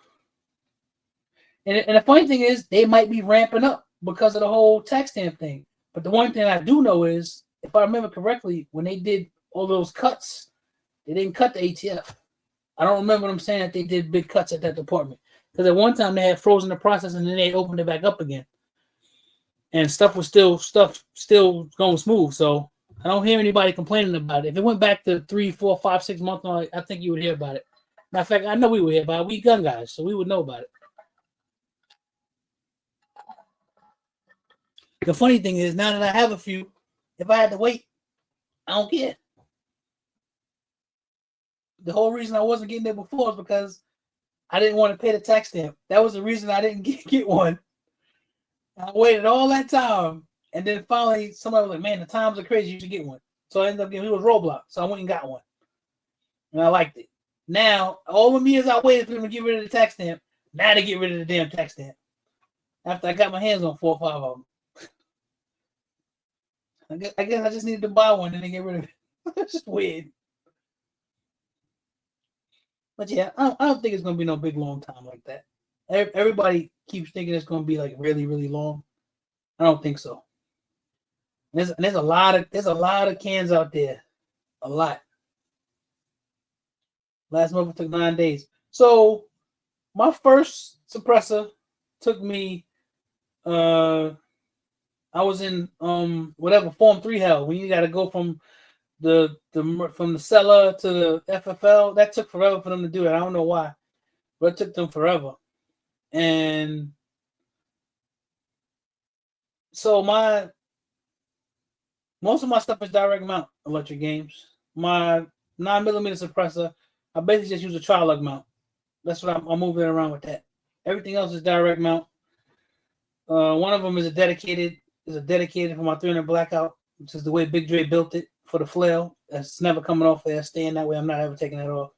and the funny thing is, they might be ramping up because of the whole tax stamp thing. But the one thing I do know is, if I remember correctly, when they did all those cuts, they didn't cut the ATF. I don't remember them saying that they did big cuts at that department. Because at one time they had frozen the process and then they opened it back up again. And stuff was still going smooth. So I don't hear anybody complaining about it. If it went back to 3, 4, 5, 6 months, I think you would hear about it. Matter of fact, I know we would hear about it. We gun guys, so we would know about it. The funny thing is, now that I have a few, if I had to wait, I don't care. The whole reason I wasn't getting there before is because I didn't want to pay the tax stamp. That was the reason I didn't get one. I waited all that time, and then finally somebody was like, "Man, the times are crazy. You should get one." So I ended up getting it was Roblox, so I went and got one, and I liked it. Now all the years I waited for them to get rid of the tax stamp, now they get rid of the damn tax stamp. After I got my hands on 4 or 5 of them, I guess I just needed to buy one and then get rid of it. It's just weird. But yeah, I don't think it's gonna be no big long time like that. Everybody keeps thinking it's gonna be like really, really long. I don't think so. There's a lot of cans out there, a lot. Last month it took 9 days. So my first suppressor took me. I was in whatever Form 3 hell when you got to go from the seller to the FFL. That took forever for them to do it. I don't know why, but it took them forever. And so most of my stuff is direct mount electric games. My 9mm suppressor, I basically just use a tri-lug mount. That's what I'm moving around with that. Everything else is direct mount. One of them is a dedicated for my 300 blackout, which is the way Big Dre built it for the flail. That's never coming off there, staying that way. I'm not ever taking that off.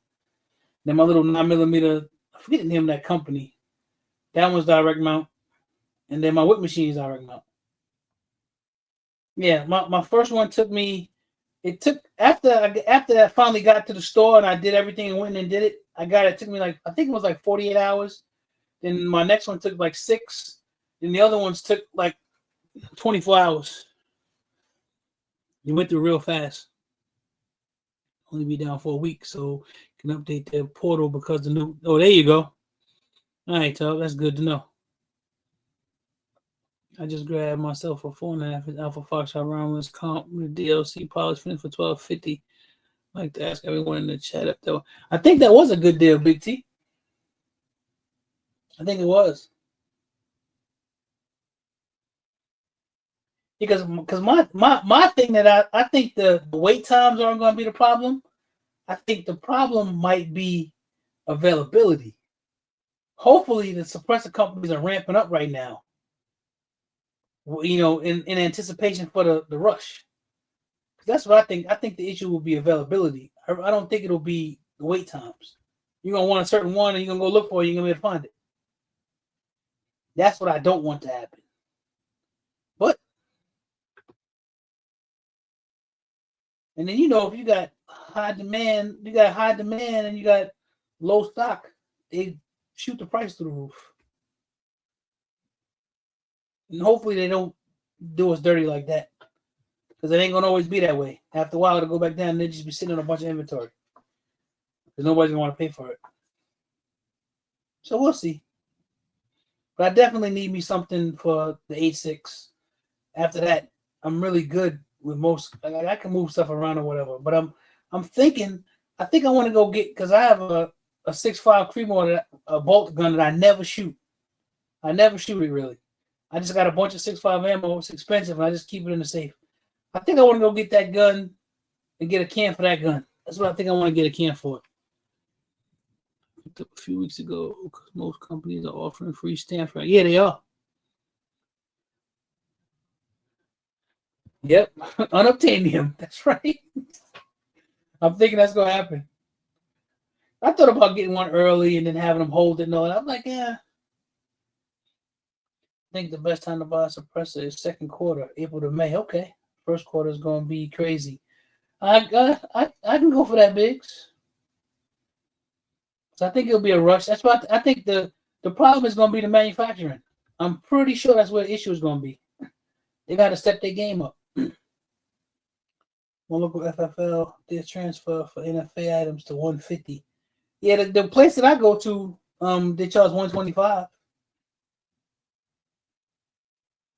Then my little 9mm, I forget the name of that company. That one's direct mount. And then my whip machine is direct mount. Yeah, my first one took me. It took after I finally got to the store and I did everything and went and did it. It took me I think it was 48 hours. Then my next one took 6. Then the other ones took 24 hours. You went through real fast. Only be down for a week, so you can update the portal because the new. Oh, there you go. All right, Tub, that's good to know. I just grabbed myself a 4.5 Alpha Foxtrot round with comp with DLC polish finished for $12.50. I'd like to ask everyone in the chat if though. I think that was a good deal, Big T. I think it was. Because my thing that I think the wait times aren't going to be the problem. I think the problem might be availability. Hopefully, the suppressor companies are ramping up right now. In anticipation for the rush. That's what I think. I think the issue will be availability. I don't think it'll be the wait times. You're gonna want a certain one, and you're gonna go look for it. You're gonna be able to find it. That's what I don't want to happen. But and then if you got high demand, and you got low stock, they shoot the price through the roof. And hopefully they don't do us dirty like that. Because it ain't going to always be that way. After a while, it'll go back down and they'll just be sitting on a bunch of inventory. Because nobody's going to want to pay for it. So we'll see. But I definitely need me something for the 8.6. After that, I'm really good with most. I can move stuff around or whatever. But I'm thinking, I think I want to go get, because I have a 6.5 Creedmoor, a bolt gun that I never shoot. I never shoot it really. I just got a bunch of 6.5 ammo. It's expensive, and I just keep it in the safe. I think I want to go get that gun and get a can for that gun. That's what I think I want to get a can for. Picked up a few weeks ago because most companies are offering free stamps. Right? Yeah, they are. Yep, unobtainium. That's right. I'm thinking that's going to happen. I thought about getting one early and then having them hold it and all that. I'm like, yeah. I think the best time to buy a suppressor is second quarter, April to May. Okay. First quarter is going to be crazy. I can go for that, Biggs. So I think it'll be a rush. That's why I think the problem is going to be the manufacturing. I'm pretty sure that's where the issue is going to be. They got to step their game up. One local FFL did transfer for NFA items to 150. Yeah, the place that I go to, they charge $125.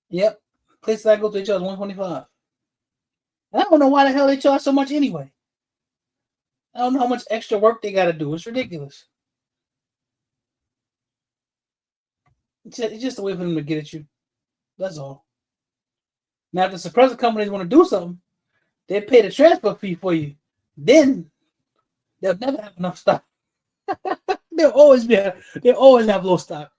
Yep, place that I go to, they charge $125. And I don't know why the hell they charge so much anyway. I don't know how much extra work they got to do. It's ridiculous. It's just a way for them to get at you. That's all. Now, if the suppressor companies want to do something, they pay the transfer fee for you. Then they'll never have enough stock. They'll always have low stock.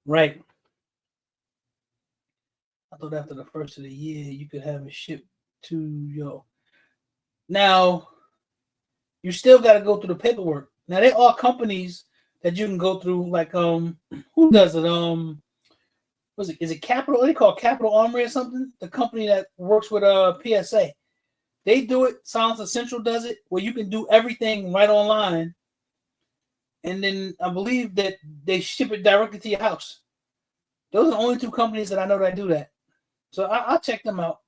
Right. I thought after the first of the year you could have it shipped to your. Now you still got to go through the paperwork. Now there are companies that you can go through, like who does it? Was it, is it Capital? What do they call Capital Armory or something? The company that works with PSA. They do it. Silence Essential does it, where you can do everything right online, and then I believe that they ship it directly to your house. Those are the only two companies that I know that do that. So I'll check them out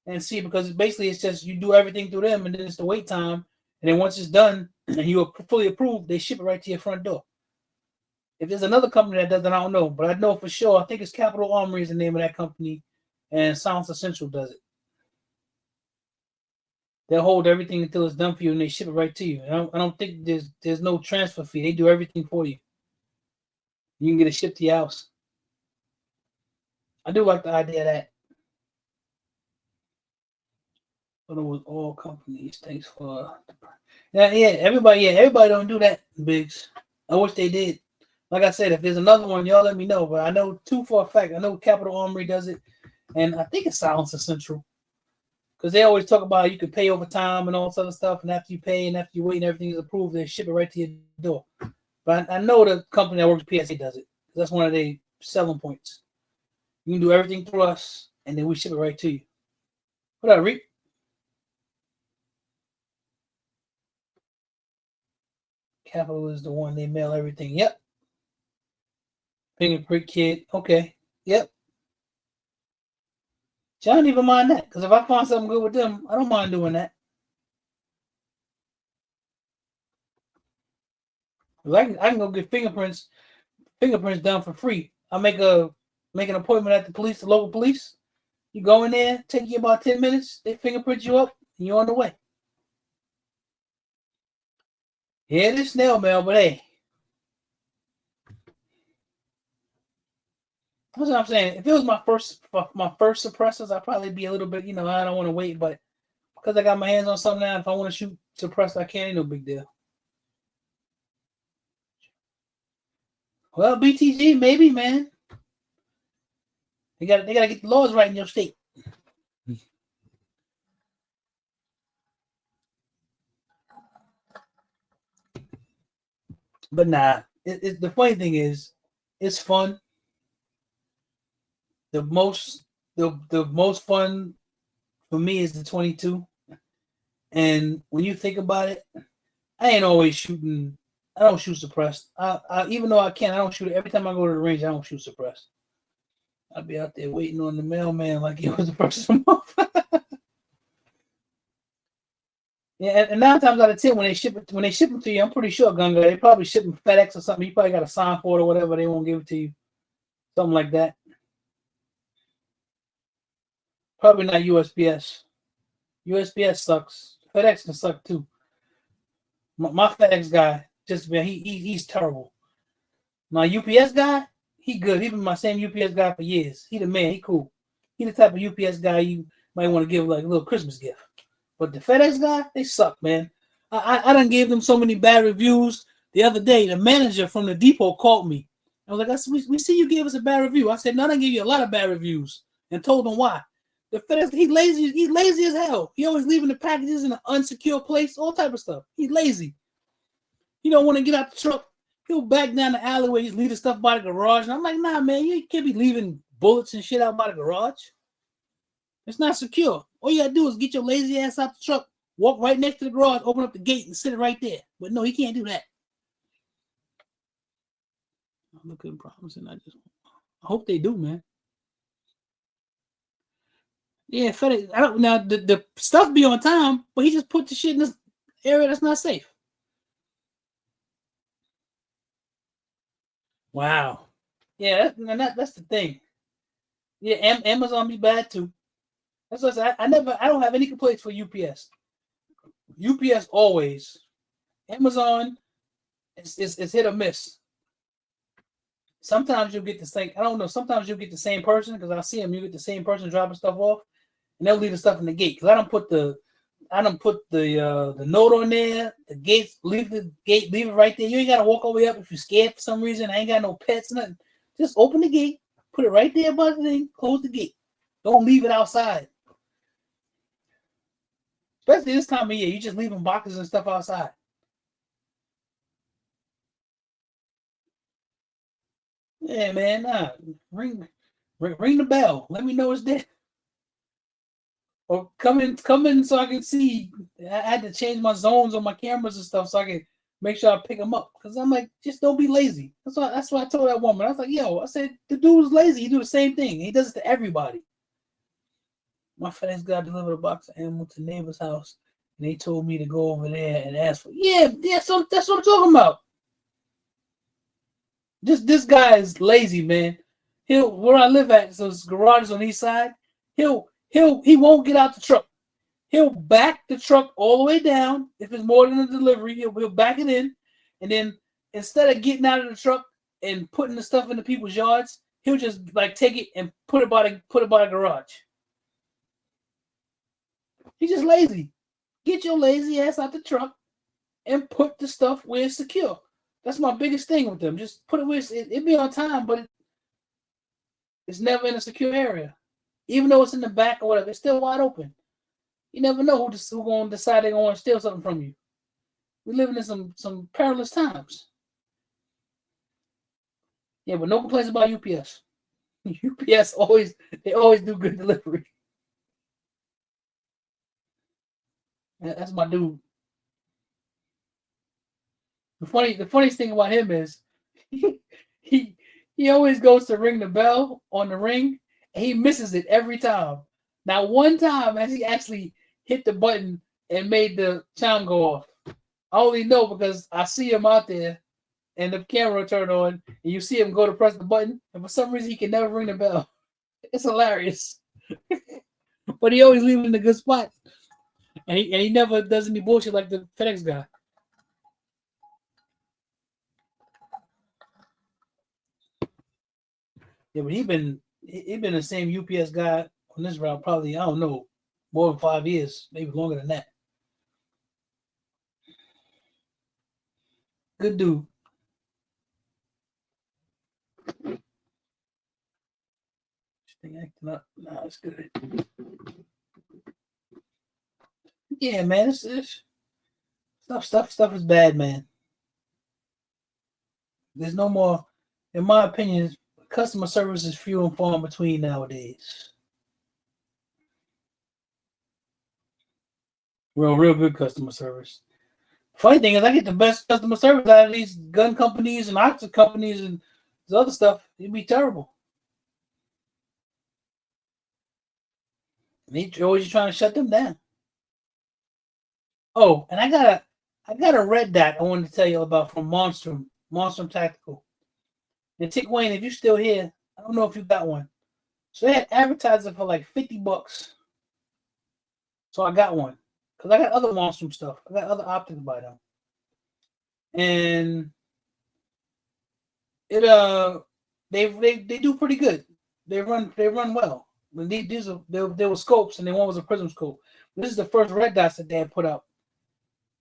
and see, because basically it's just you do everything through them, and then it's the wait time, and then once it's done and you are fully approved, they ship it right to your front door. If there's another company that does it, I don't know, but I know for sure. I think it's Capital Armory is the name of that company, and Silence Essential does it. They'll hold everything until it's done for you, and they ship it right to you. I don't think there's no transfer fee. They do everything for you. You can get it shipped to your house. I do like the idea of that. But it was all companies. Thanks for everybody don't do that, Biggs. I wish they did. Like I said, if there's another one, y'all let me know. But I know two for a fact. I know Capital Armory does it, and I think it's Silence Essential, because they always talk about you can pay over time and all this other stuff, and after you pay and after you wait and everything is approved, they ship it right to your door. But I know the company that works with PSA does it. That's one of their selling points. You can do everything through us, and then we ship it right to you. What up, Reek? Capital is the one they mail everything. Yep. Fingerprint kit. Okay. Yep. I don't even mind that, because if I find something good with them, I don't mind doing that. I can go get fingerprints done for free. I make an appointment at the local police. You go in there, take you about 10 minutes. They fingerprint you up, and you're on the way. Yeah, it is snail mail, but hey, that's what I'm saying. If it was my first suppressors, I'd probably be a little bit, I don't want to wait, but because I got my hands on something now, if I want to shoot suppressor, I can. Ain't no big deal. Well, BTG, maybe, man. They got to get the laws right in your state. But nah, the funny thing is, it's fun. The most fun for me is the 22. And when you think about it, I ain't always shooting. I don't shoot suppressed. Even though I can, I don't shoot it. Every time I go to the range, I don't shoot suppressed. I'll be out there waiting on the mailman like it was the first month. Yeah, and 9 times out of 10, when they ship it to you, I'm pretty sure, Gunga, they probably ship them FedEx or something. You probably got to sign for it or whatever. They won't give it to you, something like that. Probably not USPS. USPS sucks. FedEx can suck too. My FedEx guy, just man, he's terrible. My UPS guy, he good. He been my same UPS guy for years. He the man. He cool. He the type of UPS guy you might want to give like a little Christmas gift. But the FedEx guy, they suck, man. I done gave them so many bad reviews. The other day, the manager from the depot called me. I was like, we see you gave us a bad review. I said, no, I done gave you a lot of bad reviews, and told them why. The FedEx, he's lazy as hell. He always leaving the packages in an unsecure place, all type of stuff. He's lazy. He don't want to get out the truck. He'll back down the alleyway, he's leaving stuff by the garage. And I'm like, nah, man, you can't be leaving bullets and shit out by the garage. It's not secure. All you gotta do is get your lazy ass out the truck, walk right next to the garage, open up the gate, and sit it right there. But no, he can't do that. I'm looking promising. I hope they do, man. Yeah, FedEx. I don't now the stuff be on time, but he just put the shit in this area that's not safe. Wow. Yeah, that's the thing. Yeah, Amazon be bad too. That's what I said. I don't have any complaints for UPS. UPS always. Amazon is hit or miss. Sometimes you'll get the same. I don't know. Sometimes you'll get the same person because I see them. You get the same person dropping stuff off, and they'll leave the stuff in the gate. Because I don't put the note on there. The gate, leave the gate, leave it right there. You ain't gotta walk all the way up if you're scared for some reason. I ain't got no pets, nothing. Just open the gate, put it right there by the thing, close the gate. Don't leave it outside. Especially this time of year, you just leaving boxes and stuff outside. Yeah, man. Nah, ring the bell. Let me know it's there. Or come in so I can see. I had to change my zones on my cameras and stuff so I can make sure I pick them up. Cause I'm like, just don't be lazy. That's what I told that woman. I was like, yo, I said the dude was lazy. He do the same thing. He does it to everybody. My FedEx guy delivered a box of animal to neighbor's house, and they told me to go over there and ask for. Yeah. So that's what I'm talking about. This guy is lazy, man. He'll where I live at, so his garage is on the east side. He won't get out the truck. He'll back the truck all the way down. If it's more than a delivery, he'll back it in, and then instead of getting out of the truck and putting the stuff into people's yards, he'll just like take it and put it by the garage. He's just lazy. Get your lazy ass out the truck and put the stuff where it's secure. That's my biggest thing with them. Just put it where it be on time, but it's never in a secure area. Even though it's in the back or whatever, it's still wide open. You never know who's going to decide they're going to steal something from you. We're living in some perilous times. Yeah, but no complaints about UPS. UPS always do good delivery. That's my dude. The funniest thing about him is he always goes to ring the bell on the ring and he misses it every time. Now one time has he actually hit the button and made the chime go off. I only know because I see him out there and the camera turned on and you see him go to press the button and for some reason he can never ring the bell. It's hilarious. But he always leaves it in a good spot. And he never does any bullshit like the FedEx guy. Yeah, but he been the same UPS guy on this route probably, I don't know, more than 5 years, maybe longer than that. Good dude. Thing acting up. Nah, it's good. Yeah, man, it's stuff is bad, man. There's no more, in my opinion, customer service is few and far in between nowadays. Real good customer service. Funny thing is, I get the best customer service out of these gun companies and oxygen companies and this other stuff. It'd be terrible. They always trying to shut them down. Oh, and I got a red dot I wanted to tell you about from Monstrum Tactical. And Tick Wayne, if you're still here, I don't know if you got one. So they had advertising for like $50. So I got one. Because I got other Monstrum stuff. I got other optics by them. And it they do pretty good. They run well. There were scopes and then one was a prism scope. This is the first red dots that they had put out.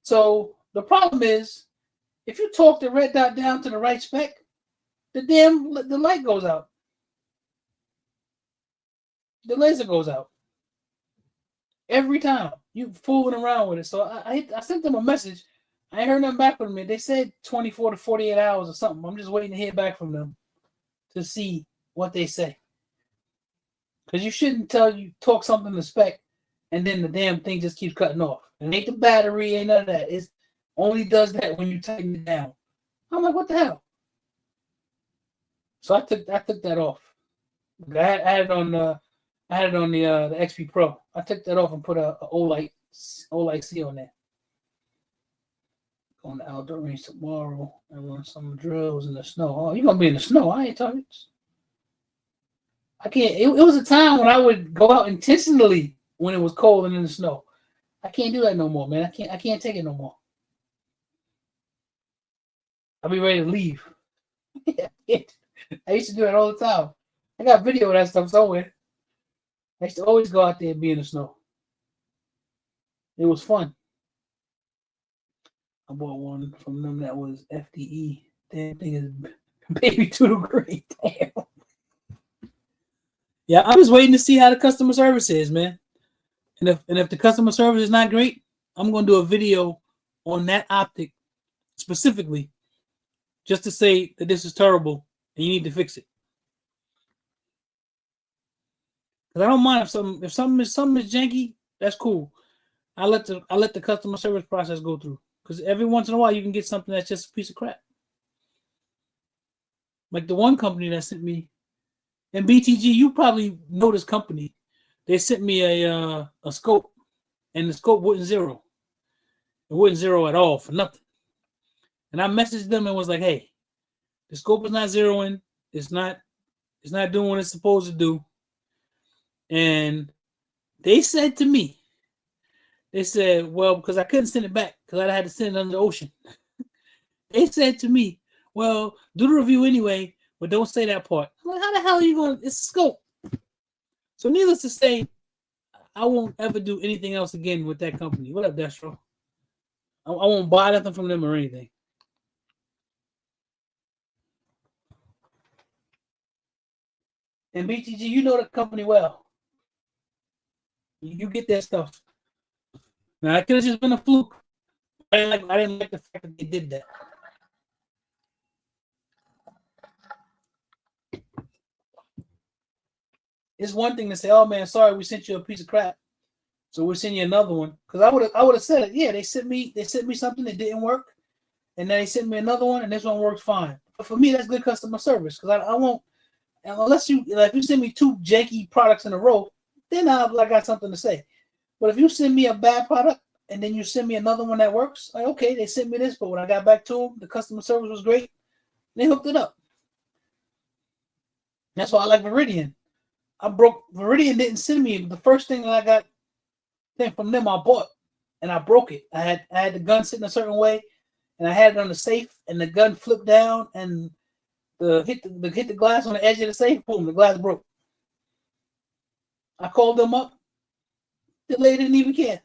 So the problem is if you talk the red dot down to the right spec, the light goes out. The laser goes out. Every time. You fooling around with it. So I sent them a message. I ain't heard nothing back from them. They said 24 to 48 hours or something. I'm just waiting to hear back from them to see what they say. Because you shouldn't talk something to spec and then the damn thing just keeps cutting off. It ain't the battery, ain't none of that. It only does that when you tighten it down. I'm like, what the hell? So I took that off. I had it on I had it on the XP Pro. I took that off and put a Olight C on there. On the outdoor range tomorrow and run some drills in the snow. Oh, you're gonna be in the snow. I ain't talking. I can't. It was a time when I would go out intentionally when it was cold and in the snow. I can't do that no more, man. I can't take it no more. I'll be ready to leave. I used to do that all the time. I got video of that stuff somewhere. I used to always go out there and be in the snow. It was fun. I bought one from them that was FDE. Damn thing is baby 2 degree. Damn. Yeah, I'm just waiting to see how the customer service is, man. And if the customer service is not great, I'm gonna do a video on that optic specifically, just to say that this is terrible and you need to fix it. Because I don't mind if something is janky, that's cool. I let the customer service process go through. Because every once in a while you can get something that's just a piece of crap. Like the one company that sent me, and BTG, you probably know this company. They sent me a scope, and the scope wasn't zero. It wasn't zero at all for nothing. And I messaged them and was like, "Hey, the scope is not zeroing. It's not doing what it's supposed to do." And they said to me, they said, "Well, because I couldn't send it back because I had to send it under the ocean." They said to me, "Well, do the review anyway, but don't say that part." I'm like, how the hell are you going? It's a scope. So needless to say, I won't ever do anything else again with that company. What up, Destro? I won't buy nothing from them or anything. And BTG, you know the company well. You get that stuff. Now, it could have just been a fluke. I didn't like the fact that they did that. It's one thing to say, "Oh man, sorry, we sent you a piece of crap, so we'll send you another one." Because I would have said it. Yeah, they sent me something that didn't work, and then they sent me another one, and this one works fine. But for me, that's good customer service because I won't, unless if you send me 2 janky products in a row, then I got something to say. But if you send me a bad product and then you send me another one that works, like, okay, they sent me this, but when I got back to them, the customer service was great. They hooked it up. That's why I like Veridian. Veridian didn't send me the first thing that I got from them. I bought and I broke it. I had the gun sitting a certain way, and I had it on the safe, and the gun flipped down and hit the glass on the edge of the safe. Boom, the glass broke. I called them up. The lady didn't even care.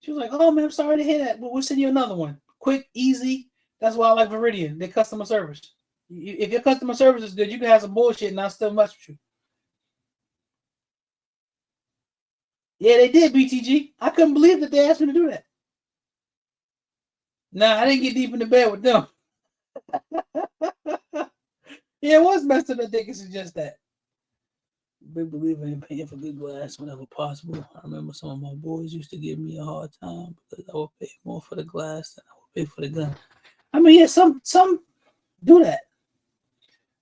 She was like, "Oh man, I'm sorry to hear that, but we'll send you another one. Quick, easy." That's why I like Veridian. Their customer service. If your customer service is good, you can have some bullshit and I'll still mess with you. Yeah, they did, BTG. I couldn't believe that they asked me to do that. Nah, I didn't get deep into bed with them. Yeah, it was messed up that they could suggest that. Big believer in paying for good glass whenever possible. I remember some of my boys used to give me a hard time because I would pay more for the glass than I would pay for the gun. I mean, yeah, some do that.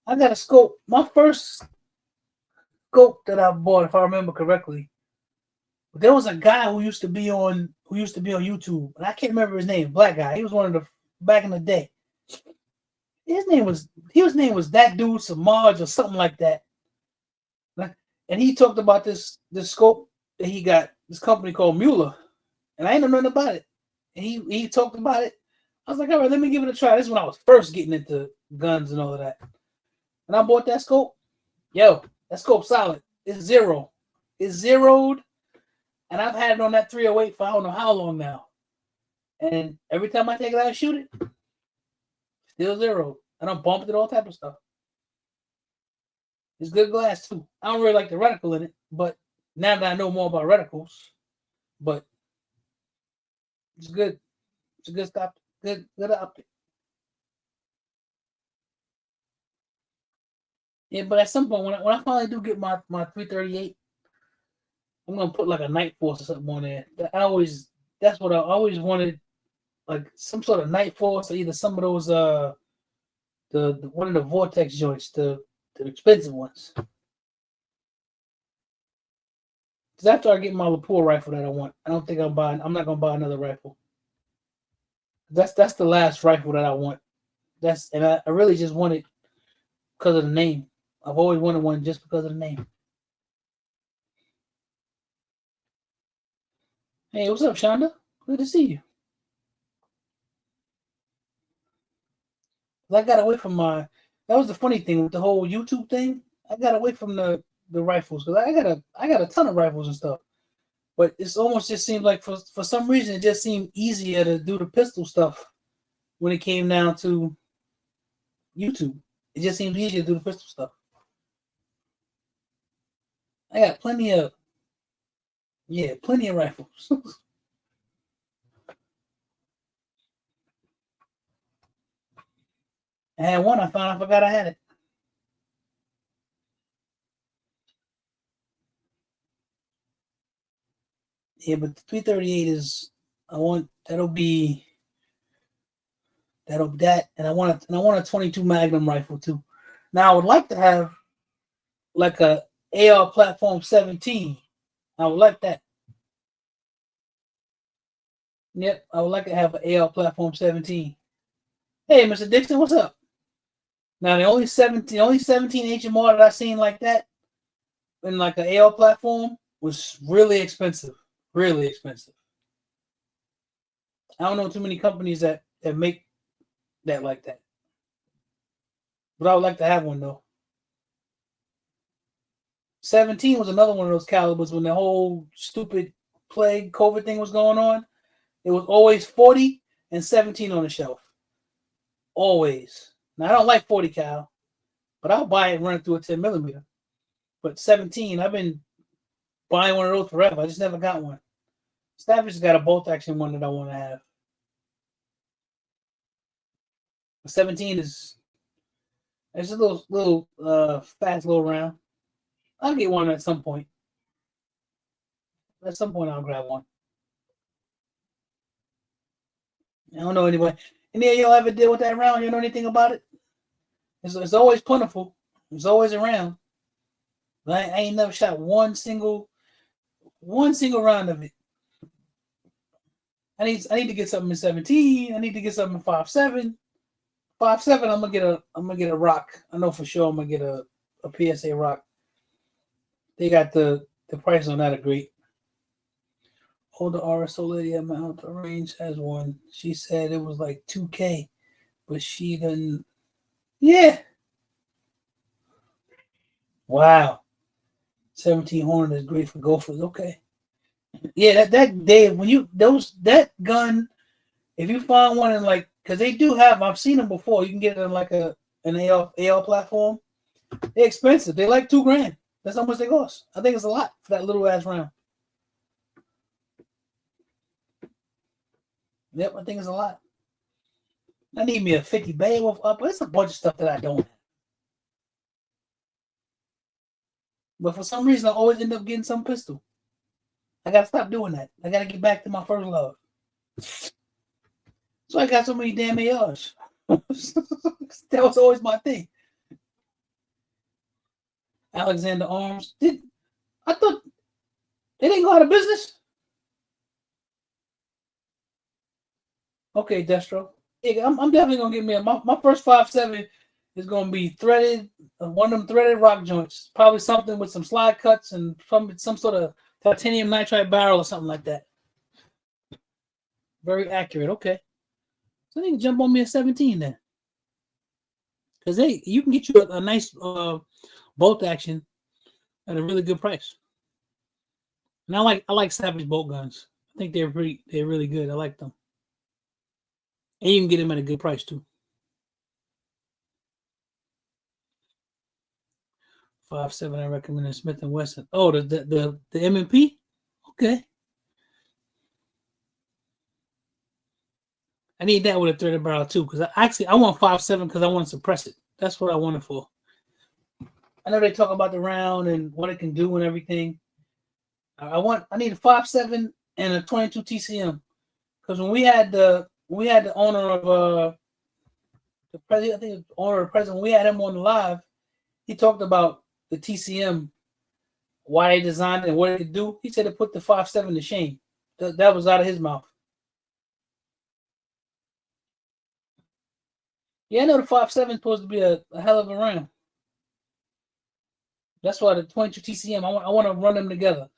I got a scope. My first scope that I bought, if I remember correctly, there was a guy who used to be on YouTube, and I can't remember his name. Black guy. He was one of the back in the day. His name was that dude Samaj or something like that. And he talked about this scope that he got, this company called Mueller, and I ain't know nothing about it. And he talked about it. I was like, all right, let me give it a try. This is when I was first getting into guns and all of that. And I bought that scope. Yo, that scope's solid. It's zero. It's zeroed. And I've had it on that 308 for I don't know how long now. And every time I take it out and shoot it, still zero. And I'm bumping it, all type of stuff. It's good glass too. I don't really like the reticle in it, but now that I know more about reticles, but it's good. It's a good stop. Good optic. Yeah, but at some point when I finally do get my 338, I'm gonna put like a Night Force or something on there. That's what I always wanted, like some sort of Night Force or either some of those the one of the Vortex joints, the expensive ones. Because after I get my lapel rifle that I want, I don't think I'm buying. I'm not gonna buy another rifle. That's the last rifle that I want. I really just want it because of the name. I've always wanted one just because of the name. Hey, what's up, Shonda? Good to see you. I got away from my. That was the funny thing with the whole YouTube thing. I got away from the rifles because I got a ton of rifles and stuff. But it's almost just seemed like for some reason it just seemed easier to do the pistol stuff when it came down to YouTube. It just seems easier to do the pistol stuff. I got plenty of rifles. I had one. I found I forgot I had it. Yeah, but the 338 is. I want that'll be that, and I want a 22 Magnum rifle too. Now I would like to have like a AR platform 17. I would like that. Yep, I would like to have an AR platform 17. Hey, Mr. Dixon, what's up? Now the only 17 HMR that I seen like that in like an AR platform was really expensive. Really expensive. I don't know too many companies that make that like that. But I would like to have one though. 17 was another one of those calibers when the whole stupid plague COVID thing was going on. It was always 40 and 17 on the shelf. Always. Now I don't like 40 cal, but I'll buy it and run it through a 10 millimeter. But 17, I've been buying one of those forever. I just never got one. Stafford's got a bolt action one that I want to have. 17 is it's a little fast little round. I'll get one at some point. At some point, I'll grab one. I don't know anybody. Any of y'all ever deal with that round? You know anything about it? It's always plentiful. It's always around. But I ain't never shot one single round of it. I need to get something in 17. I need to get something in 5.7. 5.7, I'm gonna get a rock. I know for sure I'm gonna get a PSA rock. They got the price on that are great. Older RSO lady at Mount Range has one. She said it was like 2K, but she didn't. Yeah. Wow. 17 Hornet is great for gophers. Okay. Yeah, that Dave, when you that gun, if you find one in like, because they do have, I've seen them before. You can get it in like an AR platform. They're expensive. They're like $2,000. That's how much they cost. I think it's a lot for that little ass round. Yep, I think it's a lot. I need me a 50 Beowulf up. There's a bunch of stuff that I don't have. But for some reason, I always end up getting some pistol. I gotta stop doing that. I gotta get back to my first love. So I got so many damn ARs. That was always my thing. Alexander Arms. I thought they didn't go out of business? Okay, Destro. Yeah, I'm definitely gonna get me my first 5.7 is gonna be threaded, one of them threaded rock joints. Probably something with some slide cuts and some sort of titanium nitride barrel or something like that. Very accurate. Okay. So they can jump on me at 17 then. Because you can get you a nice bolt action at a really good price. And I like Savage bolt guns. I think they're really good. I like them. And you can get them at a good price too. 5.7, I recommend a Smith & Wesson. Oh, the M&P? Okay. I need that with a threaded barrel too, because I want 5.7 because I want to suppress it. That's what I want it for. I know they talk about the round and what it can do and everything. I need a 5.7 and a 22 TCM. Because when we had the owner of the president, I think the owner of the president, when we had him on the live, he talked about the TCM why they designed it and what it could do. He said it put the 5.7 to shame. That was out of his mouth. Yeah, I know the 5.7 is supposed to be a hell of a RAM. That's why the 22 TCM, I want to run them together.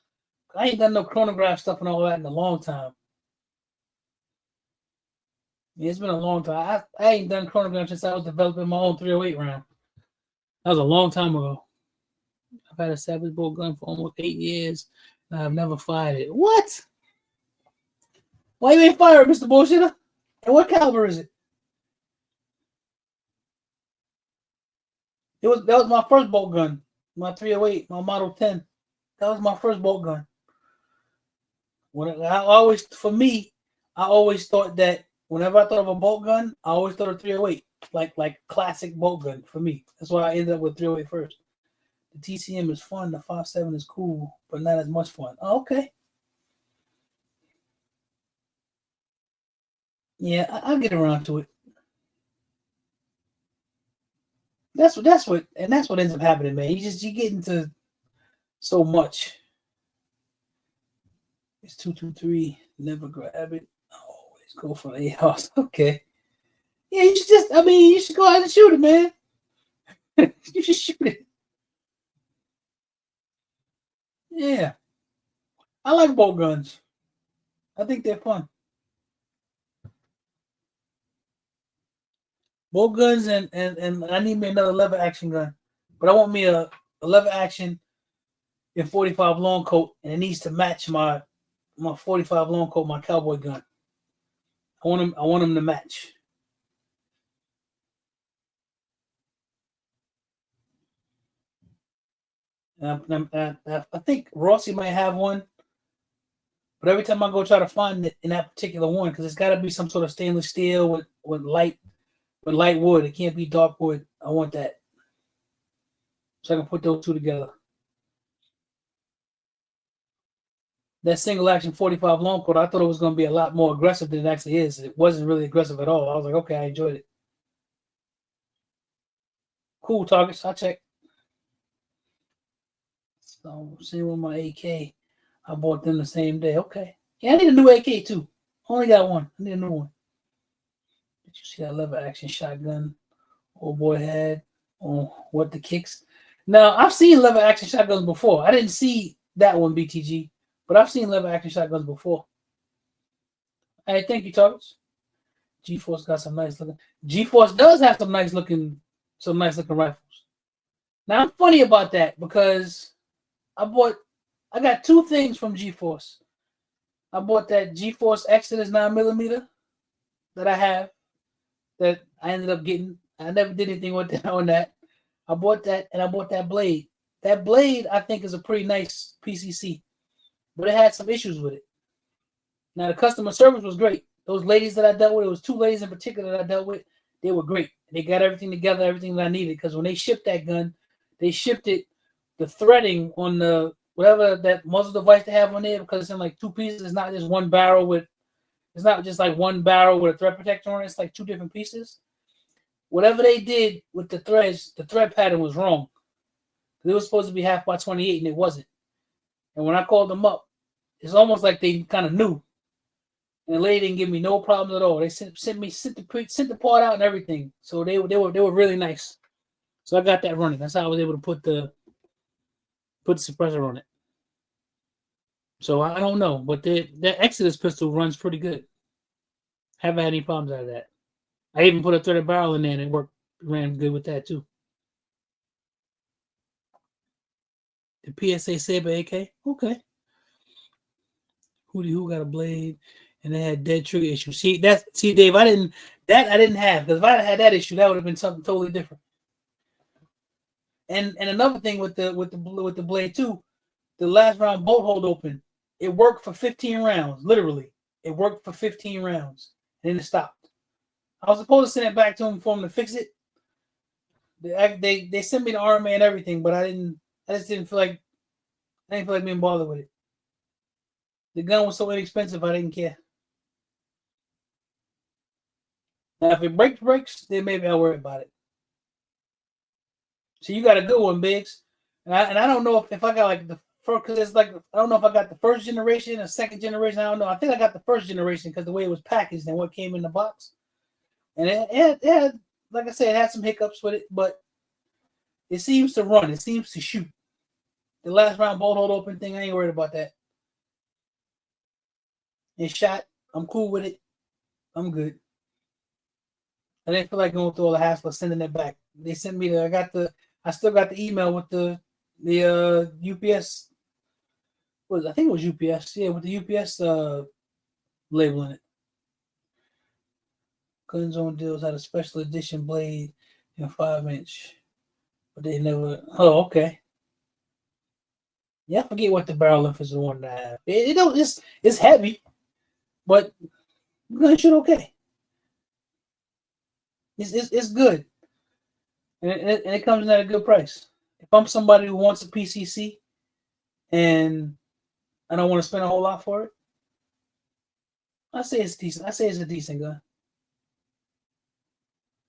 I ain't done no chronograph stuff and all that in a long time. Yeah, it's been a long time. I ain't done chronograph since I was developing my own 308 round. That was a long time ago. I've had a Savage bolt gun for almost 8 years, and I've never fired it. What? Why you ain't fire it, Mr. Bullshitter? And what caliber is it? That was my first bolt gun. My 308, my Model 10. That was my first bolt gun. I always thought that whenever I thought of a bolt gun, I always thought of 308, like classic bolt gun for me. That's why I ended up with 308 first. The TCM is fun. The 5.7 is cool, but not as much fun. Oh, okay. Yeah, I'll get around to it. That's what ends up happening, man. You get into so much. It's 223. Never grab it. Always go for the house. Okay. Yeah, you should go ahead and shoot it, man. You should shoot it. Yeah. I like bolt guns. I think they're fun. Bolt guns and I need me another lever action gun. But I want me a lever action in 45 long coat, and it needs to match my 45 long coat, my cowboy gun. I want them to match. I think Rossi might have one, but every time I go try to find it in that particular one, because it's got to be some sort of stainless steel with light wood. It can't be dark wood. I want that, so I can put those two together. That single action 45 long coat, I thought it was going to be a lot more aggressive than it actually is. It wasn't really aggressive at all. I was like, okay, I enjoyed it. Cool targets. I'll check. So, same with my AK. I bought them the same day. Okay. Yeah, I need a new AK too. Only got one. I need a new one. Did you see that lever action shotgun old boy had on What the Kicks? Now, I've seen lever action shotguns before. I didn't see that one, BTG, but I've seen lever action shotguns before. Hey, thank you, Targets. G-Force got some nice looking. G-Force does have some nice looking rifles. Now, I'm funny about that because I got two things from G-Force. I bought that G-Force Exodus 9mm that I have that I ended up getting. I never did anything with that on that. I bought that, and I bought that blade. That blade, I think, is a pretty nice PCC, but it had some issues with it. Now, the customer service was great. Those ladies that I dealt with, it was two ladies in particular that I dealt with, they were great. They got everything together, everything that I needed, because when they shipped that gun, they shipped it, the threading on the whatever that muzzle device they have on there, because it's in like two pieces. It's not just one barrel with, it's not just like one barrel with a thread protector on it. It's like two different pieces. Whatever they did with the threads, the thread pattern was wrong. It was supposed to be 1/2 by 28, and it wasn't. And when I called them up, it's almost like they kind of knew. And the lady didn't give me no problems at all. They sent the part out and everything. So they were really nice. So I got that running. That's how I was able to put the suppressor on it. So I don't know, but the Exodus pistol runs pretty good. Haven't had any problems out of that. I even put a threaded barrel in there, and it ran good with that too. The PSA Saber AK, okay. Who got a blade, and they had dead trigger issue. See, Dave, I didn't have, because if I had that issue, that would have been something totally different. And another thing with the blade too, the last round bolt hold open, it worked for 15 rounds, literally. It worked for 15 rounds, and then it stopped. I was supposed to send it back to him for him to fix it. They sent me the RMA and everything, but I just didn't feel like being bothered with it. The gun was so inexpensive, I didn't care. Now, if it breaks, then maybe I'll worry about it. So you got a good one, Biggs. And I don't know if I got like the because it's like I don't know if I got the first generation or second generation. I don't know. I think I got the first generation because the way it was packaged and what came in the box. And it had, like I said, it had some hiccups with it, but it seems to run. It seems to shoot. The last round bolt hold open thing, I ain't worried about that. It shot. I'm cool with it. I'm good. I didn't feel like going through all the hassle of sending it back. They sent me I still got the email with the UPS. I think it was UPS. Yeah, with the UPS labeling it. Gun Zone Deals had a special edition blade in 5-inch, but they never. Oh, okay. Yeah, I forget what the barrel length is the one that I have. It don't. It's heavy, but gun shoot okay. It's good, and it comes in at a good price. If I'm somebody who wants a PCC, and I don't want to spend a whole lot for it, I say it's decent. I say it's a decent gun.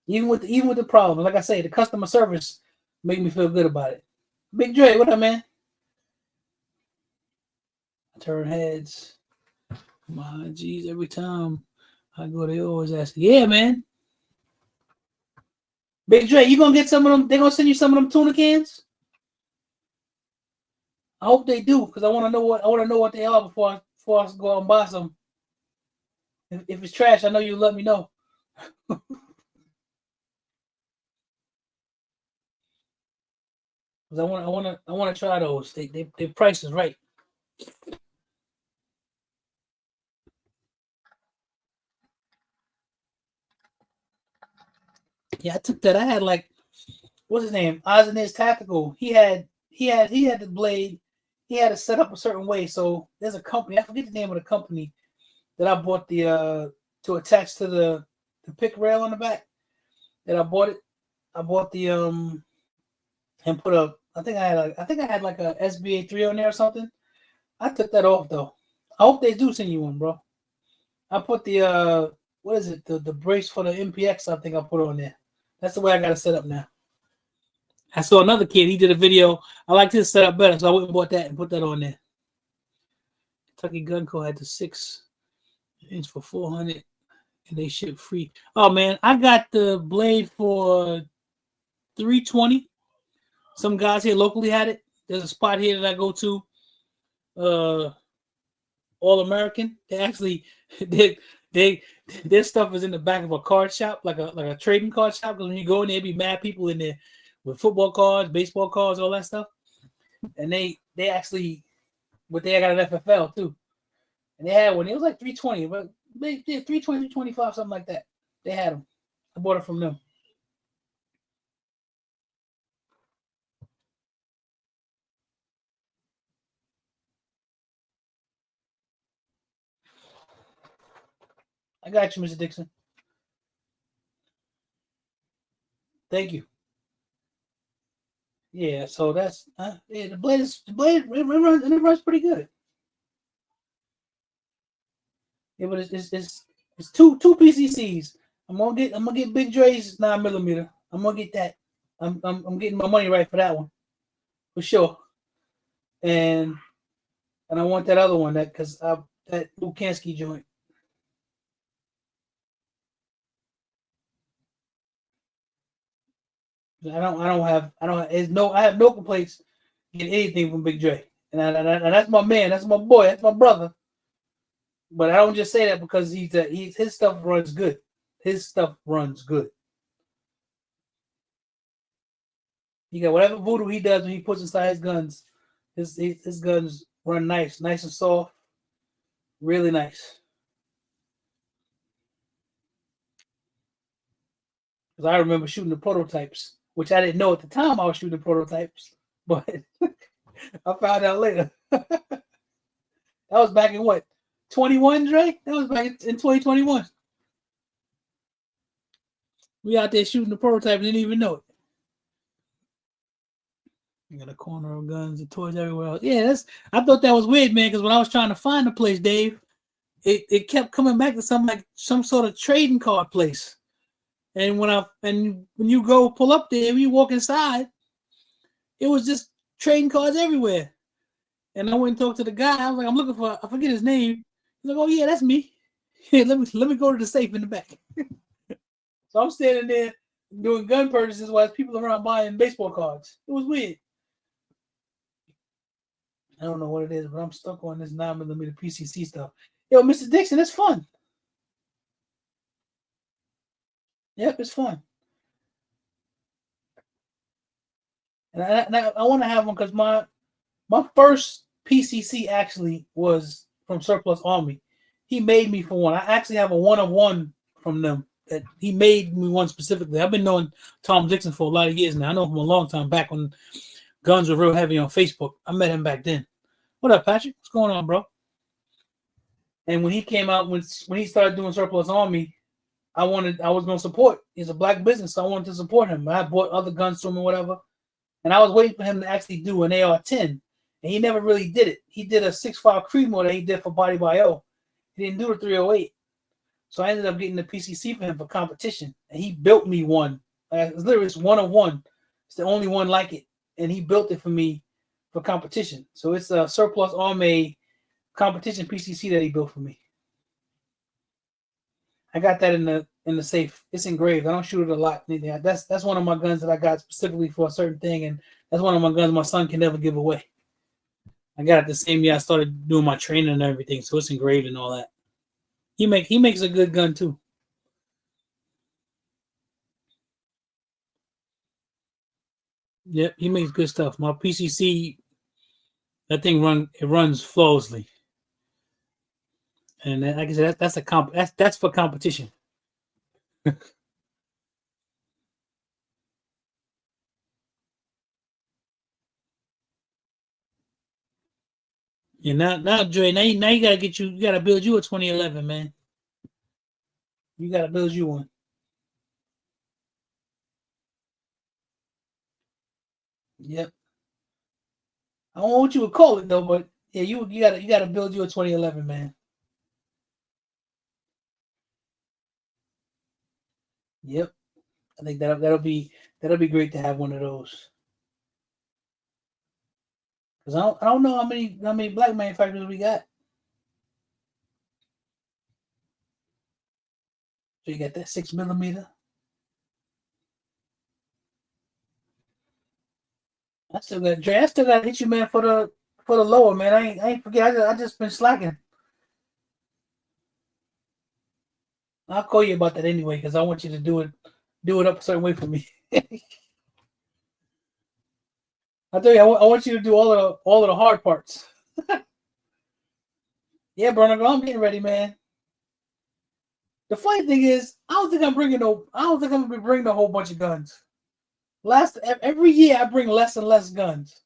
Even with the problem, like I say, the customer service make me feel good about it. Big Dre, what up, man? I turn heads. My geez, every time I go, they always ask, yeah, man. Big Dre, you gonna get some of them? They gonna send you some of them tuna cans? I hope they do, because I want to know what they are before I go out and buy some. If it's trash, I know you'll let me know. Because I want to try those. Their price is right. Yeah, I took that. I had like, what's his name? Ozinez Tactical. He had the blade. He had it set up a certain way. So there's a company. I forget the name of the company that I bought the to attach to the pick rail on the back. That I bought it. I bought the and put a. I think I had like a SBA 3 on there or something. I took that off though. I hope they do send you one, bro. I put the what is it? The brace for the MPX. I think I put on there. That's the way I got it set up now. I saw another kid. He did a video. I liked his setup better, so I went and bought that and put that on there. Kentucky Gun Co. had the 6-inch for $400, and they ship free. Oh man, I got the blade for $320. Some guys here locally had it. There's a spot here that I go to. All American. They actually their stuff is in the back of a card shop, like a trading card shop. Because when you go in there, be mad people in there with football cards, baseball cards, all that stuff. And they actually, but they got an FFL too. And they had one. It was like $320, but they did $320, $325, something like that. They had them. I bought it from them. I got you, Mr. Dixon. Thank you. Yeah, so that's yeah, the blade it runs pretty good. Yeah, but it's two PCCs. I'm gonna get Big Dre's 9mm. I'm gonna get that. I'm getting my money right for that one, for sure. And I want that other one that Lukansky joint. I have no complaints getting anything from Big Dre, and that's my man, that's my boy, that's my brother. But I don't just say that because his stuff runs good. His stuff runs good. He got whatever voodoo he does when he puts inside his guns. His guns run nice and soft, really nice. Because I remember shooting the prototypes, which I didn't know at the time I was shooting the prototypes, but I found out later. That was back in what, 21, Dre? That was back in 2021. We out there shooting the prototype and didn't even know it. You got a corner of guns and toys everywhere else. Yeah, I thought that was weird, man, because when I was trying to find the place, Dave, it kept coming back to some sort of trading card place. And when you go pull up there, when you walk inside, it was just trading cards everywhere. And I went and talked to the guy. I was like, I'm looking for, I forget his name. He's like, oh yeah, that's me. Let me go to the safe in the back. So I'm standing there doing gun purchases while people around buying baseball cards. It was weird. I don't know what it is, but I'm stuck on this 9mm PCC stuff. Yo, Mr. Dixon, it's fun. Yep, it's fun. And I want to have one because my first PCC actually was from Surplus Army. He made me for one. I actually have a one of one from them that he made me one specifically. I've been knowing Tom Dixon for a lot of years now. I know him a long time back when guns were real heavy on Facebook. I met him back then. What up, Patrick? What's going on, bro? And when he came out, when he started doing Surplus Army, I was going to support. He's a black business, so I wanted to support him. I bought other guns from him or whatever. And I was waiting for him to actually do an AR-10. And he never really did it. He did a 6.5 Creedmoor that he did for Body by O. He didn't do the 308. So I ended up getting the PCC for him for competition. And he built me one. It's literally one of one. It's the only one like it. And he built it for me for competition. So it's a Surplus Army competition PCC that he built for me. I got that in the safe. It's engraved. I don't shoot it a lot. That's one of my guns that I got specifically for a certain thing, and that's one of my guns my son can never give away. I got it the same year I started doing my training and everything, so it's engraved and all that. He makes a good gun too. Yep, he makes good stuff. My PCC, that thing runs flawlessly. And like I said, that's for competition. Yeah, now, Dre, now you gotta build you a 2011, man. You gotta build you one. Yep. I don't know what you would call it though, but yeah, you gotta build you a 2011, man. Yep. I think that'll be great to have one of those. Because I don't know how many black manufacturers we got. So you got that 6mm. I still got to hit you, man, for the lower, man. I ain't forget. I just been slacking. I'll call you about that anyway because I want you to do it up a certain way for me. I tell you, I want you to do all of the hard parts. Yeah, Bruno, I'm getting ready, man. The funny thing is, I don't think I'm gonna be bringing a whole bunch of guns. Every year I bring less and less guns.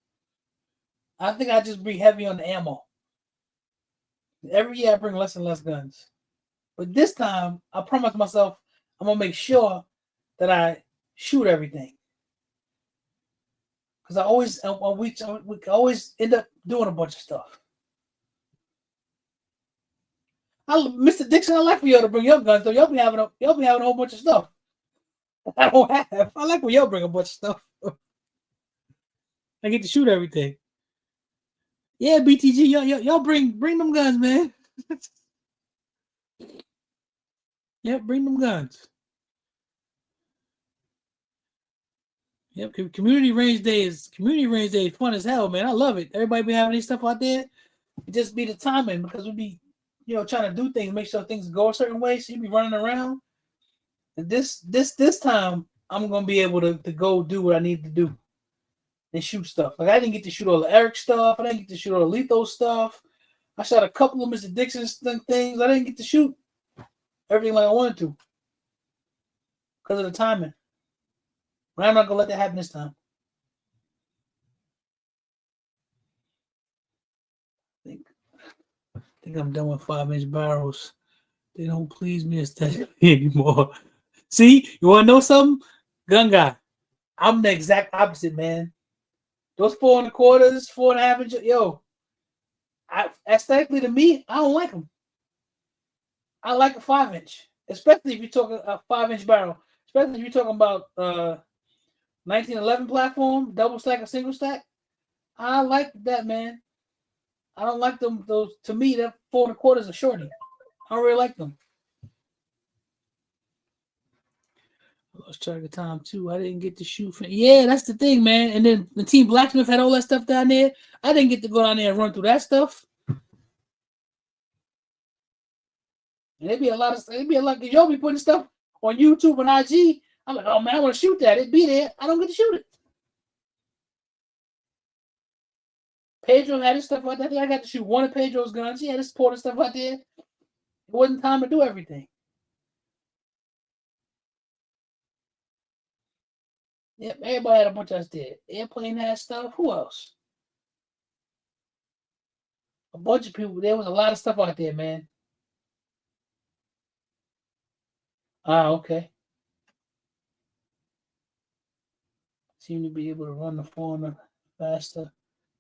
I think I just be heavy on the ammo. Every year I bring less and less guns. But this time I promised myself I'm gonna make sure that I shoot everything. Because we always end up doing a bunch of stuff. Mr. Dixon, I like for y'all to bring your guns, though. Y'all be having a whole bunch of stuff. I don't have. I like when y'all bring a bunch of stuff. I get to shoot everything. Yeah, BTG, y'all bring them guns, man. Yep, bring them guns. Yep, community range day is fun as hell, man. I love it. Everybody be having these stuff out there. It just be the timing because we be, trying to do things, make sure things go a certain way. So you be running around. And this time, I'm gonna be able to go do what I need to do and shoot stuff. Like I didn't get to shoot all the Eric stuff. I didn't get to shoot all the Lethal stuff. I shot a couple of Mr. Dixon things. I didn't get to shoot everything like I wanted to because of the timing. But I'm not gonna let that happen this time. I think I'm done with 5-inch barrels. They don't please me aesthetically anymore. See, you want to know something? Gun guy, I'm the exact opposite, man. Those 4 1/4, 4.5 inch, aesthetically to me, I don't like them. I like a 5-inch, especially if you're talking a 5-inch barrel. Especially if you're talking about 1911 platform, double stack or single stack. I like that, man. I don't like them. Those to me, that 4 1/4 is a shorty. I don't really like them. I lost track of time too. I didn't get to shoot. Yeah, that's the thing, man. And then the Team Blacksmith had all that stuff down there. I didn't get to go down there and run through that stuff. And it'd be a lot of. It'd be a lot. Y'all be putting stuff on YouTube and IG. I'm like, oh man, I want to shoot that. It'd be there. I don't get to shoot it. Pedro had his stuff out there. I got to shoot one of Pedro's guns. He had his portal stuff out there. It wasn't time to do everything. Yep, everybody had a bunch of us there. Airplane had stuff. Who else? A bunch of people. There was a lot of stuff out there, man. Ah, okay. Seem to be able to run the corner faster.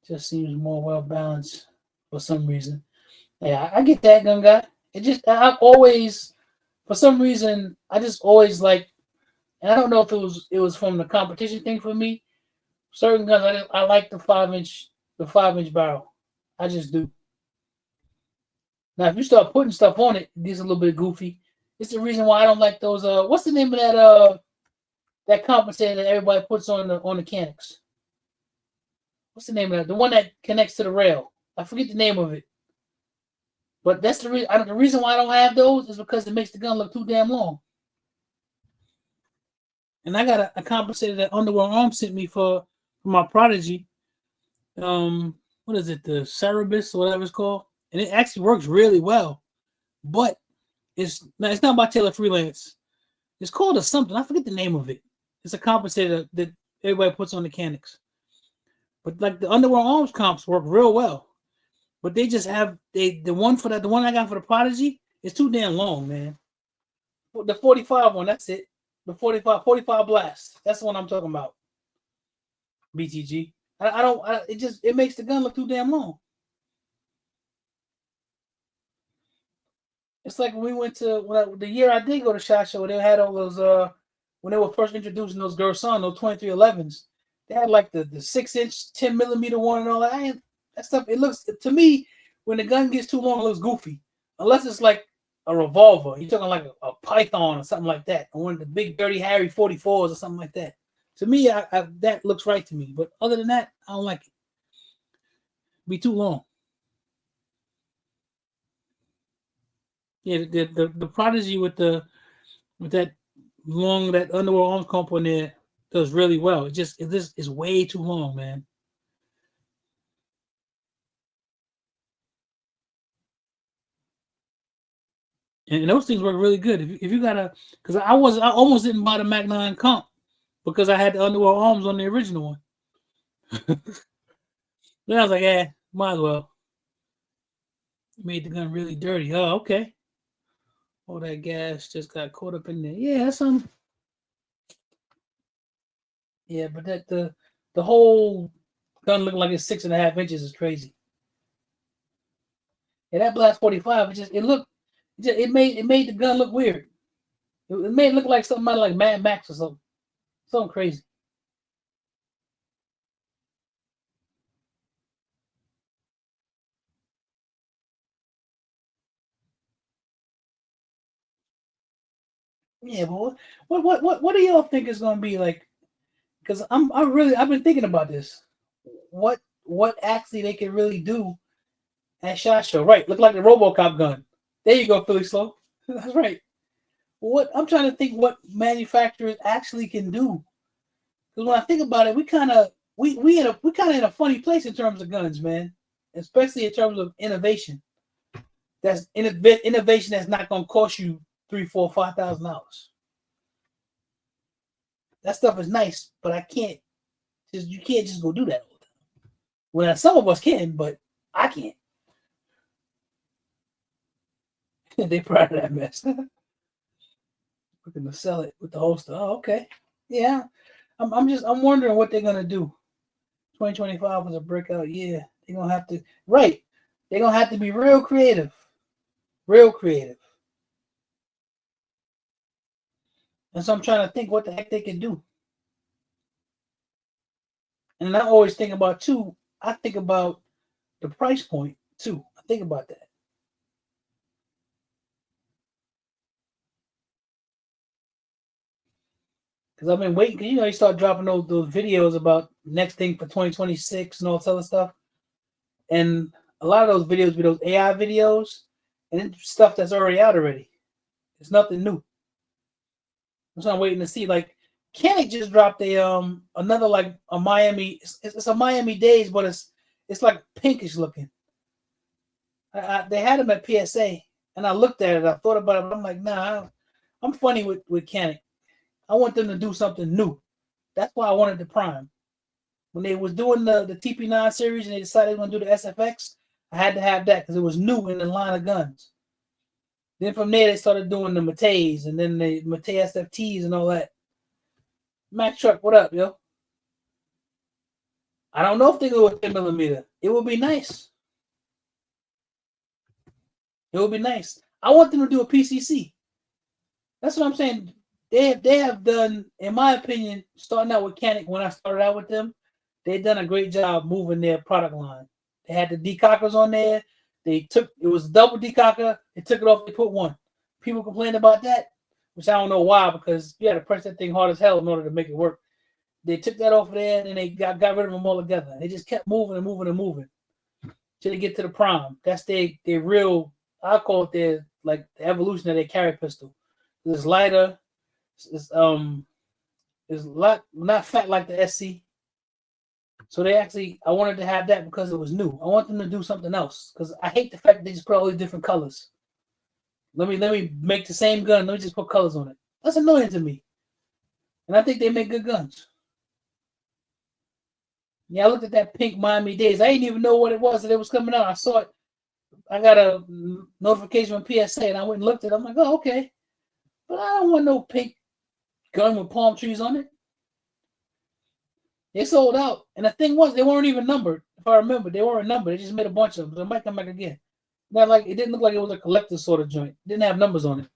Just seems more well balanced for some reason. Yeah, I get that, gun guy. It just I always, for some reason, I just always like, and I don't know if it was from the competition thing for me. Certain guns, I like the 5-inch barrel. I just do. Now, if you start putting stuff on it, it gets a little bit goofy. It's the reason why I don't like those. What's the name of that compensator that everybody puts on the Canics? What's the name of that? The one that connects to the rail. I forget the name of it. But that's the reason. The reason why I don't have those is because it makes the gun look too damn long. And I got a compensator that Underworld Arms sent me for my Prodigy. What is it? The Cerebus or whatever it's called. And it actually works really well. But it's not by Taylor Freelance. It's called something. I forget the name of it. It's a compensator that everybody puts on the Canics. But like the Underworld Arms comps work real well. But they just have the one I got for the Prodigy is too damn long, man. The 45 one, that's it. The 45 blast. That's the one I'm talking about. BTG. It makes the gun look too damn long. It's like when we went to the year I did go to SHOT Show, they had all those when they were first introducing those Gerson, those 2311s. They had like the 6-inch 10mm one and all that. That stuff, it looks to me when the gun gets too long, it looks goofy. Unless it's like a revolver. You're talking like a Python or something like that. Or one of the big Dirty Harry 44s or something like that. To me, that looks right to me. But other than that, I don't like it. Be too long. Yeah, the Prodigy with that Underworld Arms comp on there does really well. It just is way too long, man. And those things work really good. If you gotta, because I almost didn't buy the Mac 9 comp because I had the Underworld Arms on the original one. Then I was like, might as well. Made the gun really dirty. Oh, okay. All that gas just got caught up in there. Yeah, that's some. Yeah, but the whole gun looking like it's 6.5 inches is crazy. Yeah, that Blast 45, it made the gun look weird. It made it look like something out of like Mad Max or something. Something crazy. Yeah, but what do y'all think is gonna be like? Because I've been thinking about this. What actually they can really do at SHOT Show? Right, look like the RoboCop gun. There you go, Philly Slow. That's right. What I'm trying to think what manufacturers actually can do. Because when I think about it, we kind of in a funny place in terms of guns, man. Especially in terms of innovation. That's innovation that's not going to cost you $3,000, $4,000, $5,000. That stuff is nice, but you can't just go do that all the time. Well, some of us can, but I can't. They proud of that mess. We're gonna sell it with the holster. Oh, okay. Yeah. I'm wondering what they're gonna do. 2025 was a breakout year. They're gonna have to They're gonna have to be real creative. Real creative. And so I'm trying to think what the heck they can do. And I always think about too, I think about the price point. too. Think about that. Because I've been waiting. Because you start dropping those videos about next thing for 2026 and all this other stuff. And a lot of those videos be those AI videos and it's stuff that's already out already. It's nothing new. I'm waiting to see. Like, Kanek just dropped another like a Miami. It's a Miami Days, but it's like pinkish looking. They had them at PSA, and I looked at it. I thought about it, but I'm like, nah, I'm funny with Kanek. I want them to do something new. That's why I wanted the Prime. When they was doing the TP9 series and they decided they were going to do the SFX, I had to have that because it was new in the line of guns. Then from there, they started doing the Mateys and then the Matey SFTs and all that. Mac Truck, what up, yo? I don't know if they go with 10 millimeter. It would be nice. It would be nice. I want them to do a PCC. That's what I'm saying. They have done, in my opinion, starting out with Kanek, when I started out with them, they've done a great job moving their product line. They had the decockers on there. It was double decocker. They took it off. They put one. People complained about that, which I don't know why, because you had to press that thing hard as hell in order to make it work. They took that off of there and they got rid of them all together. They just kept moving and moving and moving till they get to the Prime. That's their real, I call it the evolution of their carry pistol. It's lighter. It's a lot not fat like the SC. So I wanted to have that because it was new. I want them to do something else because I hate the fact that they just put all these different colors. Let me make the same gun. Let me just put colors on it. That's annoying to me. And I think they make good guns. Yeah, I looked at that pink Miami Days. I didn't even know what it was that it was coming out. I saw it. I got a notification from PSA and I went and looked at it. I'm like, oh, okay. But I don't want no pink gun with palm trees on it. They sold out. And the thing was, they weren't even numbered. If I remember, they weren't numbered. They just made a bunch of them. They might come back again. It didn't look like it was a collector's sort of joint. It didn't have numbers on it.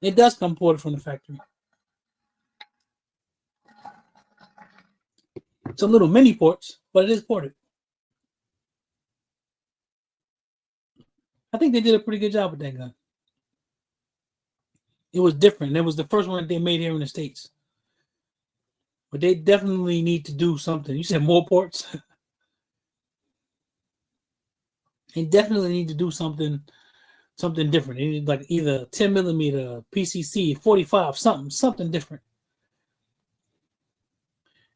It does come ported from the factory. It's a little mini ports, but it is ported. I think they did a pretty good job with that gun. It was different. It was the first one that they made here in the States. But they definitely need to do something. You said more ports? They definitely need to do something different. They need like either 10 millimeter, PCC, 45, something different.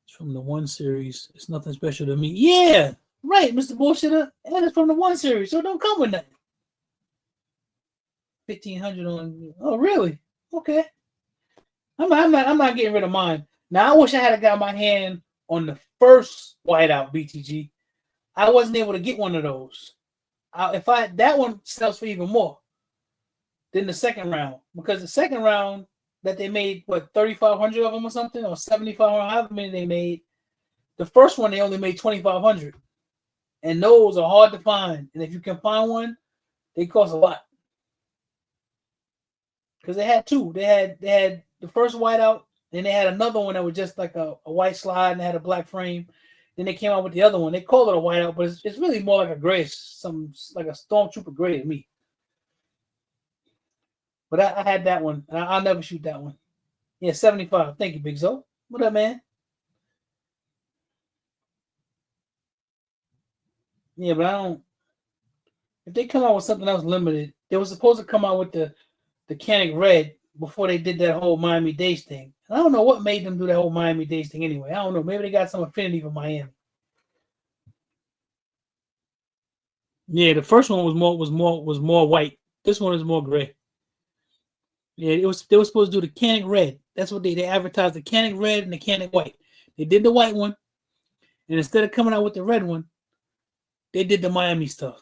It's from the 1 series. It's nothing special to me. Yeah, right, Mr. Bullshitter. And it's from the 1 series, so don't come with nothing. 1,500 on. Oh, really? Okay. I'm not getting rid of mine. Now I wish I had got my hand on the first whiteout BTG. I wasn't able to get one of those. That one sells for even more than the second round, because the second round that they made 3,500 of them or something, or 7,500, however many they made. The first one they only made 2,500, and those are hard to find. And if you can find one, they cost a lot. Because they had two. They had the first whiteout, and they had another one that was just like a white slide and had a black frame. Then they came out with the other one. They call it a whiteout, but it's really more like a gray, some like a Stormtrooper gray to me. But I had that one. I'll never shoot that one. Yeah, 75. Thank you, Big Zo. What up, man? Yeah, but I don't. If they come out with something else limited, they were supposed to come out with the Kanek Red before they did that whole Miami Days thing. And I don't know what made them do that whole Miami Days thing anyway. I don't know. Maybe they got some affinity for Miami. Yeah, the first one was more white. This one is more gray. Yeah, they were supposed to do the Kanek Red. That's what they advertised, the Kanek Red and the Kanek White. They did the white one, and instead of coming out with the red one, they did the Miami stuff.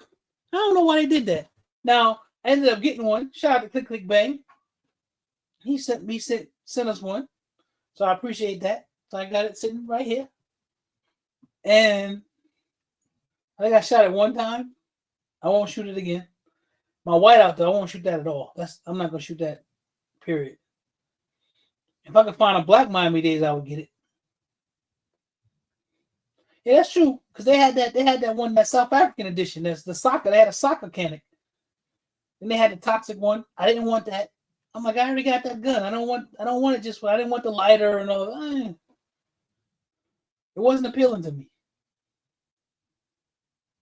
I don't know why they did that. Now I ended up getting one. Shout out to Click Click Bang. He sent us one, so I appreciate that. So I got it sitting right here, and I think I shot it one time. I won't shoot it again. My whiteout though, I won't shoot that at all. I'm not gonna shoot that. Period. If I could find a black Miami Days, I would get it. Yeah, that's true. Because they had that one, that South African edition. That's the soccer. They had a soccer cannon. And they had the toxic one. I didn't want that. I'm like, I already got that gun. I don't want it just. I didn't want the lighter and all. It wasn't appealing to me.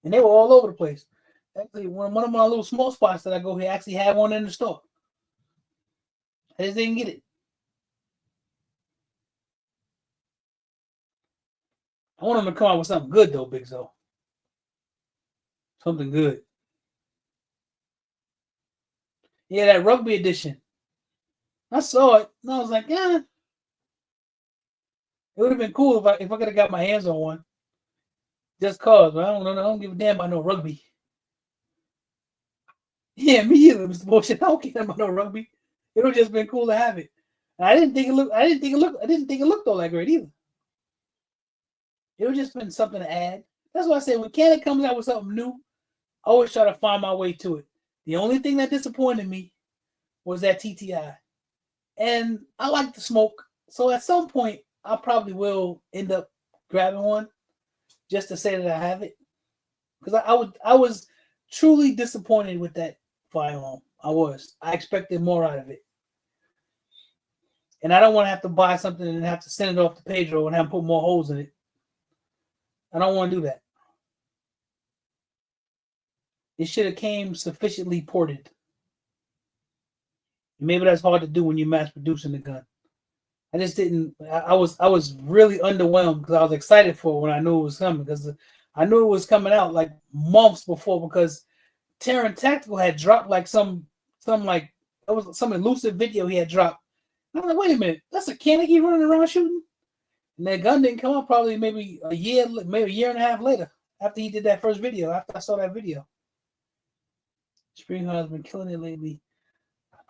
And they were all over the place. Actually, one of my little small spots that I go here actually had one in the store. I just didn't get it. I want them to come out with something good though, Big Zo. Something good. Yeah, that rugby edition. I saw it and I was like, yeah. It would have been cool if I could have got my hands on one. Just cause, but I don't give a damn about no rugby. Yeah, me either, Mr. Bullshit. I don't care about no rugby. It would have just been cool to have it. And I didn't think it looked all that great either. It would just been something to add. That's why I say when Canon comes out with something new, I always try to find my way to it. The only thing that disappointed me was that TTI. And I like the smoke. So at some point, I probably will end up grabbing one just to say that I have it. Because I was truly disappointed with that firearm. I expected more out of it. And I don't want to have to buy something and have to send it off to Pedro and have him put more holes in it. I don't want to do that. It should have came sufficiently ported. Maybe that's hard to do when you're mass producing the gun. I just didn't. I was really underwhelmed because I was excited for it when I knew it was coming, because I knew it was coming out like months before, because Terran Tactical had dropped like some like, it was some elusive video he had dropped. I'm like, wait a minute, that's a Kaneki running around shooting? And that gun didn't come out probably maybe a year and a half later, after he did that first video, after I saw that video. Springhard has been killing it lately.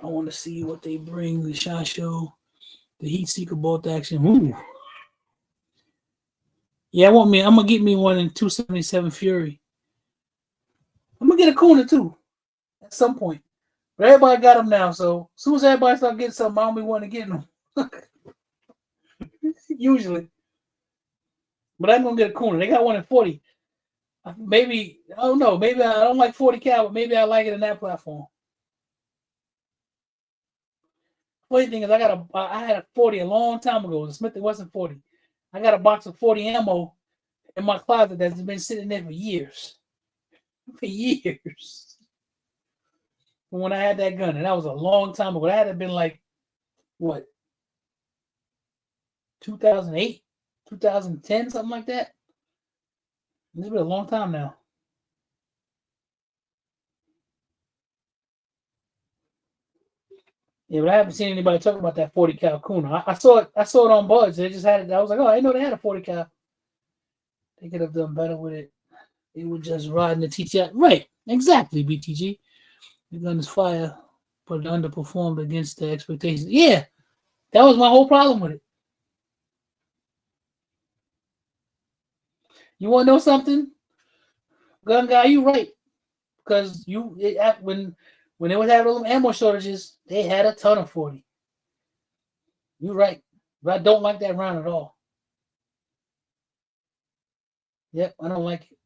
I want to see what they bring. The SHOT Show, the Heat Seeker bolt action. Ooh. Yeah, I'm gonna get me one in 277 Fury. I'm gonna get a Kuna too at some point. But everybody got them now, so as soon as everybody start getting something, I don't be wanting to get them. Usually. But I'm gonna get a Kuna. They got one in 40. Maybe, I don't know. Maybe I don't like 40 cal, but maybe I like it in that platform. Funny thing is, I had a 40 a long time ago. The Smith & Wesson 40. I got a box of 40 ammo in my closet that's been sitting there for years. For years. When I had that gun, and that was a long time ago. That had to have been like, what, 2008, 2010, something like that. It's been a long time now. Yeah, but I haven't seen anybody talk about that 40 cal Kuna. I saw it on Buds. They just had it. I was like, oh, I didn't know they had a 40 cal. They could have done better with it. They were just riding the TTI. Right, exactly, BTG. The gun is fire, but it underperformed against the expectations. Yeah, that was my whole problem with it. You want to know something? Gun guy, you right. Because when they was having ammo shortages, they had a ton of 40. You're right. But I don't like that round at all. Yep, I don't like it.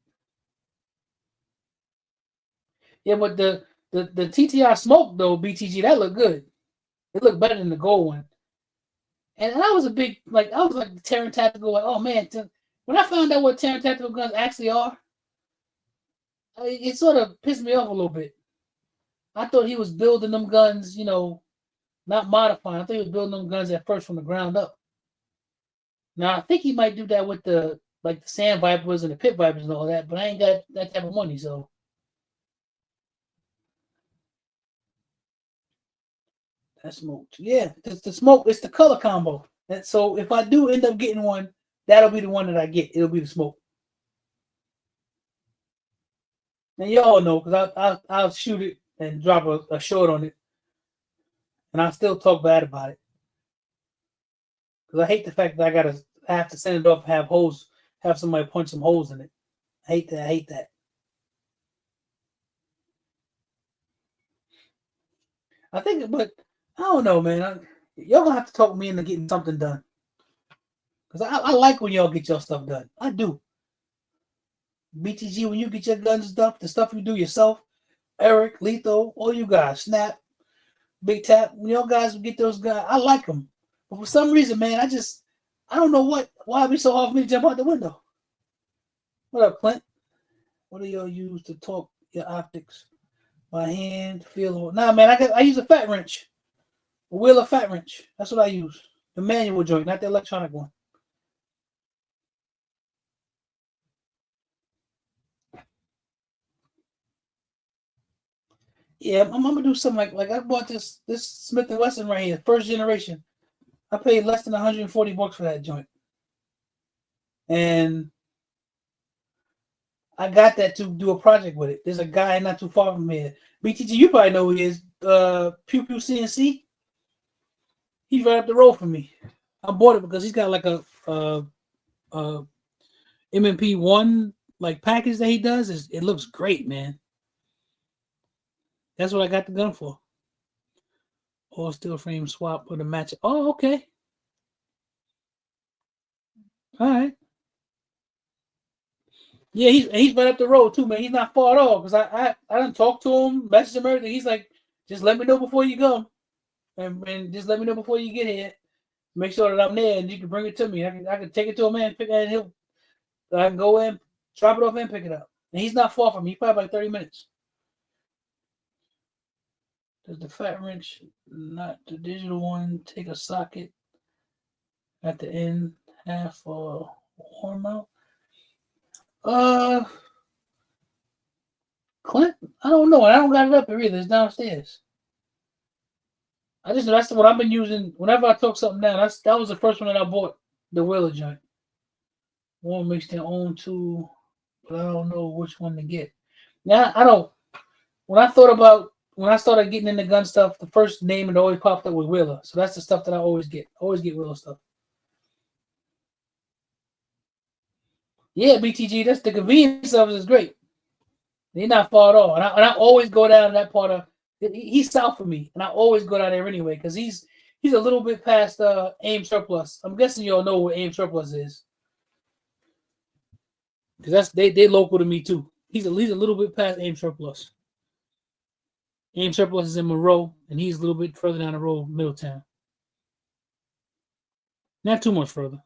Yeah, but the TTI smoke though, BTG, that looked good. It looked better than the gold one. And I was like Terran Tactical, like, oh man, when I found out what Terran Tactical guns actually are, it sort of pissed me off a little bit. I thought he was building them guns, not modifying. I thought he was building them guns at first from the ground up. Now I think he might do that with the Sand Vipers and the Pit Vipers and all that, but I ain't got that type of money, so. That smoke. Yeah, it's the smoke. It's the color combo. And so if I do end up getting one, that'll be the one that I get. It'll be the smoke. And y'all know, because I'll shoot it and drop a short on it. And I'll still talk bad about it. Because I hate the fact that I have to send it off and have somebody punch some holes in it. I hate that. I think, but I don't know, man. Y'all gonna have to talk me into getting something done. Because I like when y'all get your stuff done. I do. BTG, when you get your guns and stuff, the stuff you do yourself, Eric, Lethal, all you guys, Snap, Big Tap, when y'all guys get those guys, I like them. But for some reason, man, I don't know why it be so hard for me to jump out the window. What up, Clint? What do y'all use to talk your optics? My hand, feel. Nah, man, I use a fat wrench, a wheel of fat wrench. That's what I use. The manual joint, not the electronic one. Yeah, I'm gonna do something like I bought this Smith and Wesson right here, first generation. I paid less than $140 for that joint, and I got that to do a project with it. There's a guy not too far from here. BTG, you probably know who he is. Pew Pew CNC. He's right up the road from me. I bought it because he's got like a MMP1 like package that he does. It looks great, man. That's what I got the gun for. All steel frame swap with a match. Oh, okay. All right. Yeah, he's right up the road too, man. He's not far at all. Cause I didn't talk to him, message him everything. He's like, just let me know before you go, and just let me know before you get here. Make sure that I'm there, and you can bring it to me. I can take it to a man, pick it, and I can go in, drop it off, and pick it up. And he's not far from me. He's probably like 30 minutes. Does the fat wrench, not the digital one, take a socket at the end, half horn mount? Clint, I don't know. I don't got it up here either. It's downstairs. I just that's what I've been using whenever I took something down. That was the first one that I bought, the wheeler joint. One makes their own tool, but I don't know which one to get. Now I don't. When I started getting into gun stuff, the first name that always popped up was Wheeler. So that's the stuff that I always get. Always get Wheeler stuff. Yeah, BTG, that's the convenience of it is great. They're not far at all. And I always go down to that part of he's south of me, and I always go down there anyway, because he's a little bit past AIM Surplus. I'm guessing you all know what AIM Surplus is. Because that's they local to me too. He's a little bit past AIM Surplus. AIM Surplus is in Monroe, and he's a little bit further down the road, Middletown. Not too much further.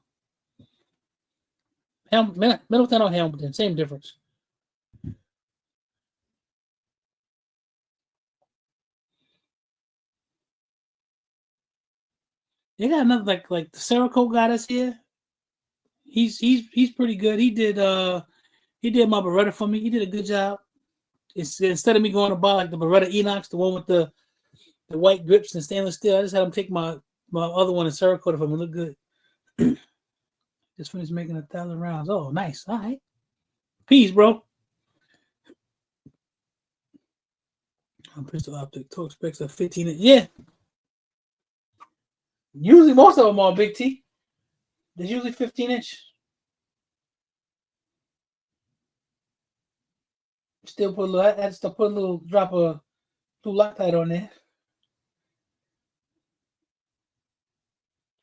Middletown or Hamilton, same difference. They got another like the Cerakote guy that's here. He's pretty good. He did my Beretta for me. He did a good job. It's instead of me going to buy like the Beretta Enox, the one with the white grips and stainless steel, I just had him take my other one and Cerakote for me. Look good. Just finished making 1,000 rounds. Oh, nice. All right. Peace, bro. Pistol optic torque specs of 15 inch. Yeah. Usually most of them are big T. There's usually 15 inch. Still put a little. I just put a little drop of blue Loctite on there.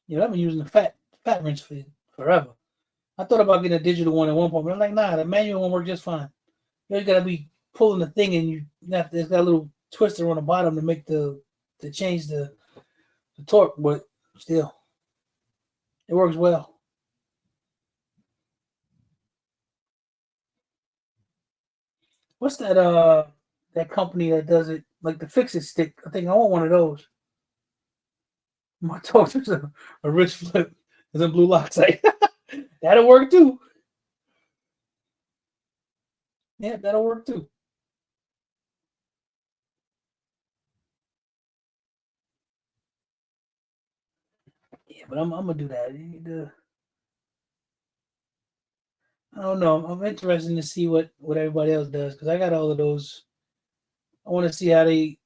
Yeah, I've been using the fat wrench for forever. I thought about getting a digital one at one point, but I'm like, nah, the manual one works just fine. You just gotta be pulling the thing, and it's got a little twister on the bottom to make to change the torque, but still, it works well. What's that company that does it, like the Fix It stick? I think I want one of those. My torque's a wrist flip. There's a blue Loctite. That'll work too. Yeah, that'll work too. Yeah, but I'm gonna do that. I don't know. I'm interested to see what everybody else does because I got all of those. I want to see how they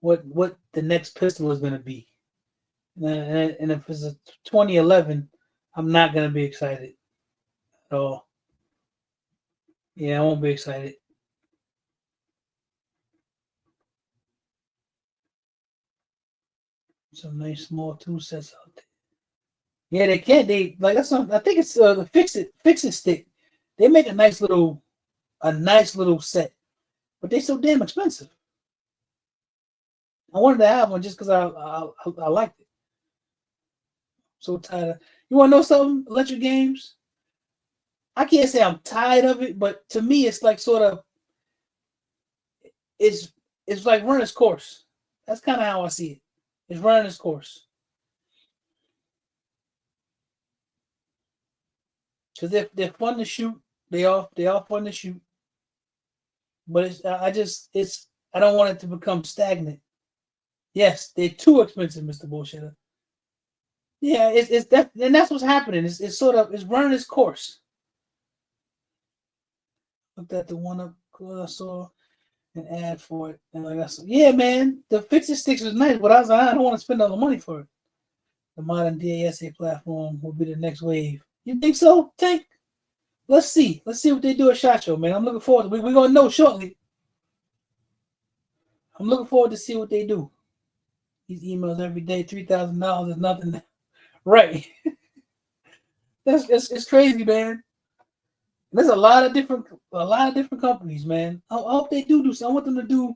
what the next pistol is going to be, and if it's a 2011, I'm not going to be excited at all. Yeah, I won't be excited. Some nice small tool sets out there. Yeah, they can. They like that's something. I think it's the fix it stick. They make a nice little set, but they're so damn expensive. I wanted to have one just because I liked it. So tired of. You want to know something? Electric games. I can't say I'm tired of it, but to me, it's like sort of it's it's like running its course. That's kind of how I see it. It's running its course because they're fun to shoot. They are fun to shoot, but I just I don't want it to become stagnant. Yes, they're too expensive, Mister Bullshitter. Yeah, it's that, and that's what's happening. It's sort of it's running its course. Looked at the one up I saw an ad for it, and like I said, yeah, man, the fixie sticks was nice, but I was like, I don't want to spend all the money for it. The modern DASA platform will be the next wave. You think so, Tank? Let's see. Let's see what they do at SHOT Show, man. I'm looking forward. We're gonna know shortly. I'm looking forward to see what they do. These emails every day, $3,000 is nothing, right? That's it's crazy, man. There's a lot of different companies, man. I hope they do something. I want them to do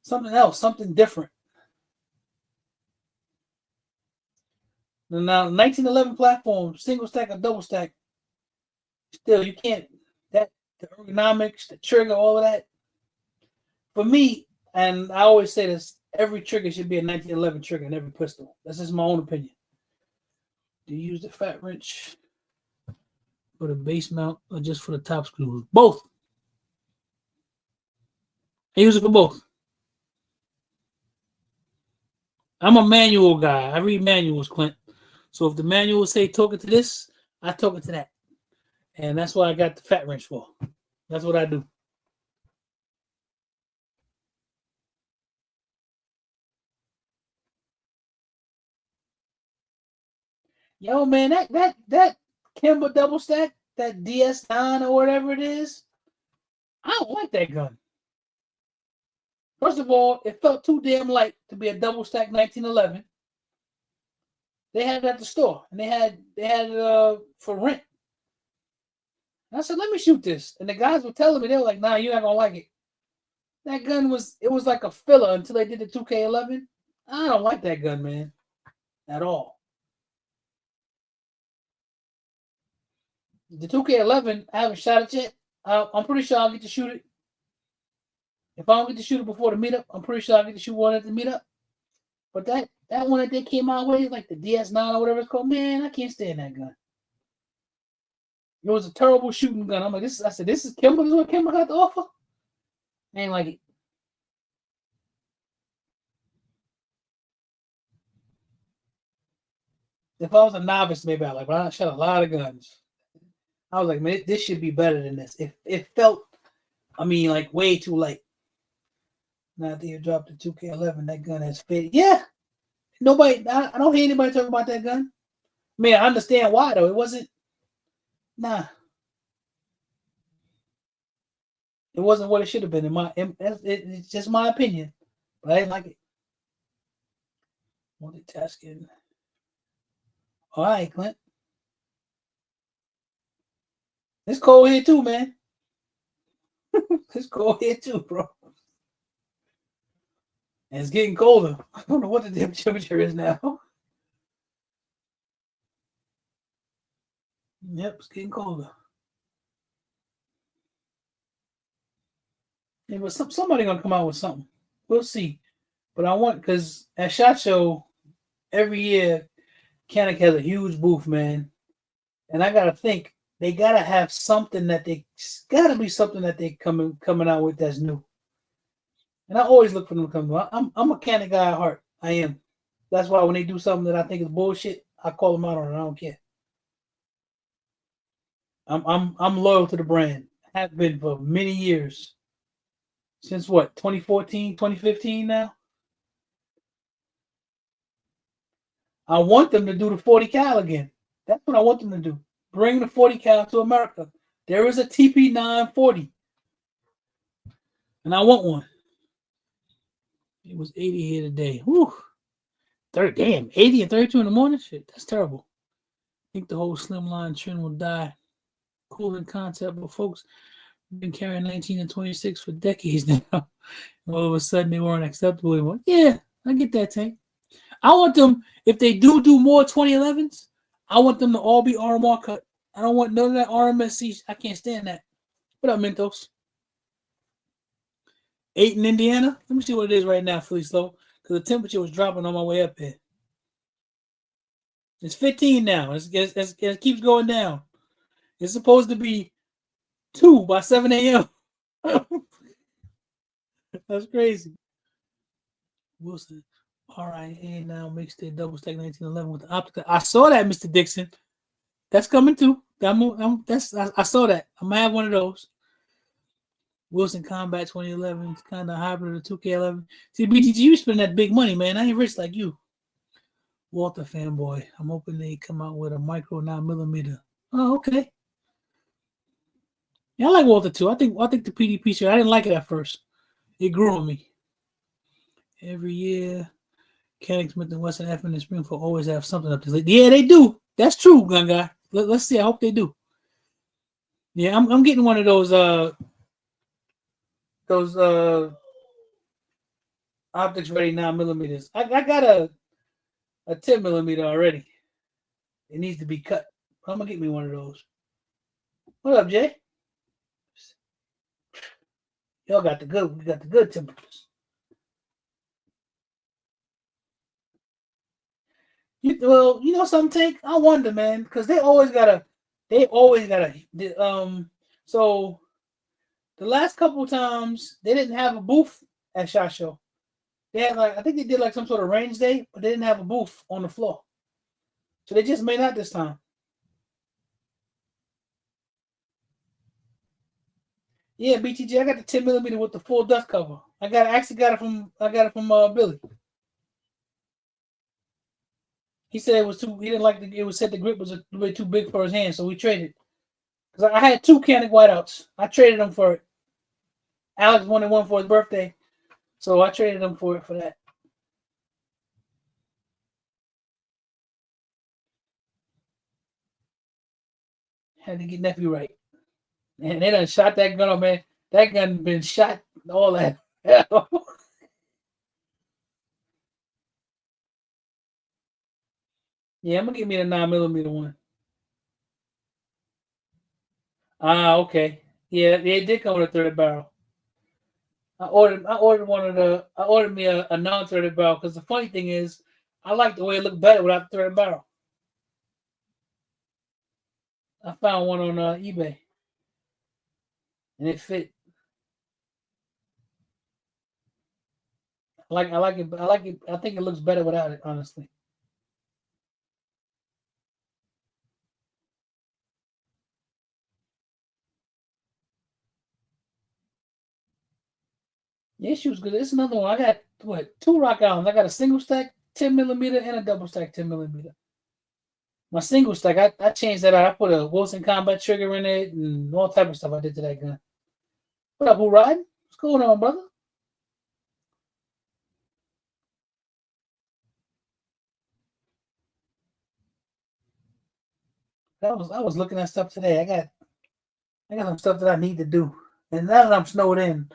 something else, something different. Now, 1911 platform, single stack or double stack. Still, you can't that the ergonomics, the trigger, all of that. For me, and I always say this: every trigger should be a 1911 trigger in every pistol. That's just my own opinion. Do you use the fat wrench for the base mount or just for the top screws? Both. I use it for both. I'm a manual guy. I read manuals, Clint. So if the manual say talking to this, I talk it to that. And that's what I got the fat wrench for. That's what I do. Yo, man, that Kimber double stack, that DS9 or whatever it is, I don't like that gun. First of all, it felt too damn light to be a double stack 1911. They had it at the store, and they had it for rent. And I said, "Let me shoot this." And the guys were telling me they were like, "Nah, you're not gonna like it." That gun was like a filler until they did the 2K11. I don't like that gun, man, at all. The 2K11, I haven't shot it yet. I'm pretty sure I'll get to shoot it. If I don't get to shoot it before the meetup, I'm pretty sure I'll get to shoot one at the meetup. But that one that they came out with, like the DS9 or whatever it's called, man, I can't stand that gun. It was a terrible shooting gun. I'm like, this. I said, this is Kimber. This is what Kimber got to offer. I ain't like it. If I was a novice, maybe I like, but I shot a lot of guns. I was like, man, this should be better than this. It felt, I mean, like way too light. Now that you dropped the 2K11, that gun has faded. Yeah, nobody. I don't hear anybody talking about that gun. I mean, I understand why though. It wasn't. Nah, it wasn't what it should have been. It's just my opinion, but I didn't like it. Multitasking. All right, Clint. It's cold here too, man. It's cold here too, bro. And it's getting colder. I don't know what the temperature is now. Yep, it's getting colder. Yeah, but somebody gonna come out with something. We'll see. But I want because at SHOT Show every year, Canik has a huge booth, man. And I gotta think they gotta have something that they gotta be something that they coming out with that's new. And I always look for them to come. I'm a Canik guy at heart. I am. That's why when they do something that I think is bullshit, I call them out on it. I don't care. I'm loyal to the brand. Have been for many years. Since what, 2014, 2015 now? I want them to do the 40 cal again. That's what I want them to do. Bring the 40 cal to America. There is a TP 940. And I want one. It was 80 here today. Whew. 80 and 32 in the morning? Shit, that's terrible. think the whole slimline trend will die. Cooling concept, but folks have been carrying 19 and 26 for decades now. All of a sudden, they weren't acceptable anymore. Yeah, I get that, Tank. I want them, if they do more 2011s, I want them to all be RMR cut. I don't want none of that RMSC. I can't stand that. What up, Mentos? 8 in Indiana? Let me see what it is right now, Philly Slow, because the temperature was dropping on my way up here. It's 15 now. It keeps going down. It's supposed to be 2 by 7 a.m. That's crazy. Wilson, RIA now mixtape double stack 1911 with the optica. I saw that, Mr. Dixon. That's coming too. I saw that. I'm gonna have one of those. Wilson Combat 2011. It's kind of hybrid of 2K11. See, BTG, you spend that big money, man. I ain't rich like you. Walter fanboy. I'm hoping they come out with a micro 9mm. Oh, okay. Yeah, I like Walter too. I think the PDP shirt. I didn't like it at first. It grew on me. Every year, Kennick Smith and Western F and Springfield always have something up there. Yeah, they do. That's true, gun guy. Let's see. I hope they do. Yeah, I'm getting one of those optics ready 9mm. I got a 10mm already. It needs to be cut. I'm gonna get me one of those. What up, Jay? Y'all got the good. We got the good temperatures. Well, you know something, Tank? I wonder, man, because they always gotta. So the last couple of times they didn't have a booth at SHOT Show. They had I think they did like some sort of range day, but they didn't have a booth on the floor. So they just may not this time. Yeah, BTG, I got the 10mm with the full dust cover. I actually got it from Billy. He said it was too. He didn't like it was said the grip was way too big for his hand, so we traded. Because I had 2 Canik whiteouts. I traded them for it. Alex wanted one for his birthday, so I traded them for that. Had to get nephew right. And they done shot that gun up, man. That gun been shot, all that. Yeah, I'm gonna get me the 9mm one. Ah, okay. Yeah, it did come with a threaded barrel. I ordered me a non-threaded barrel because the funny thing is I like the way it looked better without the threaded barrel. I found one on eBay and it fit. I like it. I like it. I think it looks better without it, honestly. Yeah, she was good. It's another one. I got 2 Rock Islands. I got a single stack 10mm and a double stack 10mm. My single stack, I changed that out. I put a Wilson Combat trigger in it and all type of stuff I did to that gun. What up, who riding? What's going on, brother? I was looking at stuff today. I got some stuff that I need to do. And now that I'm snowed in,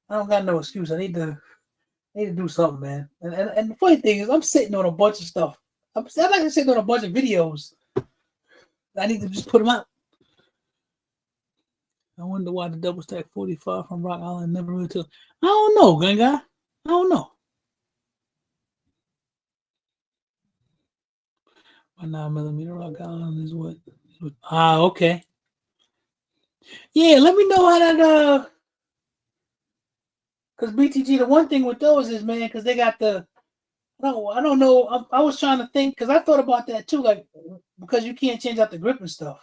I don't got no excuse. I need to do something, man. And the funny thing is, I'm sitting on a bunch of stuff. I'm like sitting on a bunch of videos. I need to just put them out. I wonder why the double stack 45 from Rock Island never really took. I don't know, gun guy. I don't know. My 9mm Rock Island is what? Okay. Yeah, let me know how that because BTG, the one thing with those is, man, because they got the no, I don't know. I was trying to think because I thought about that too, like because you can't change out the grip and stuff.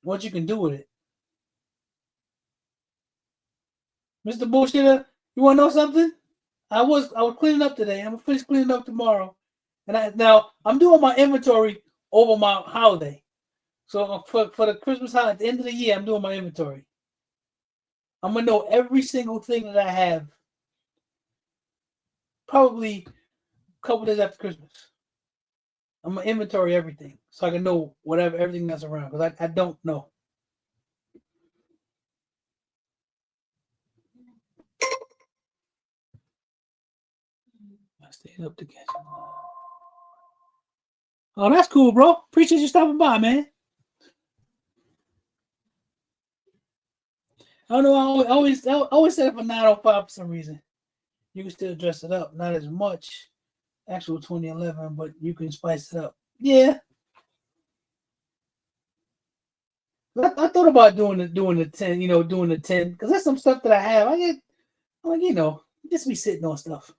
What you can do with it, Mr. Bullshitter? You want to know something? I was cleaning up today. I'm gonna finish cleaning up tomorrow, and now I'm doing my inventory over my holiday. So for the Christmas holiday at the end of the year, I'm doing my inventory. I'm gonna know every single thing that I have. Probably a couple days after Christmas. I'm gonna inventory everything so I can know whatever everything that's around because I don't know. I stayed up to catch him. Oh, that's cool, bro. Appreciate you stopping by, man. I don't know. I always set up a 905 for some reason. You can still dress it up, not as much actual 2011, but you can spice it up. Yeah, I thought about doing the 10, doing the 10 because that's some stuff that I have. I'm like, just be sitting on stuff,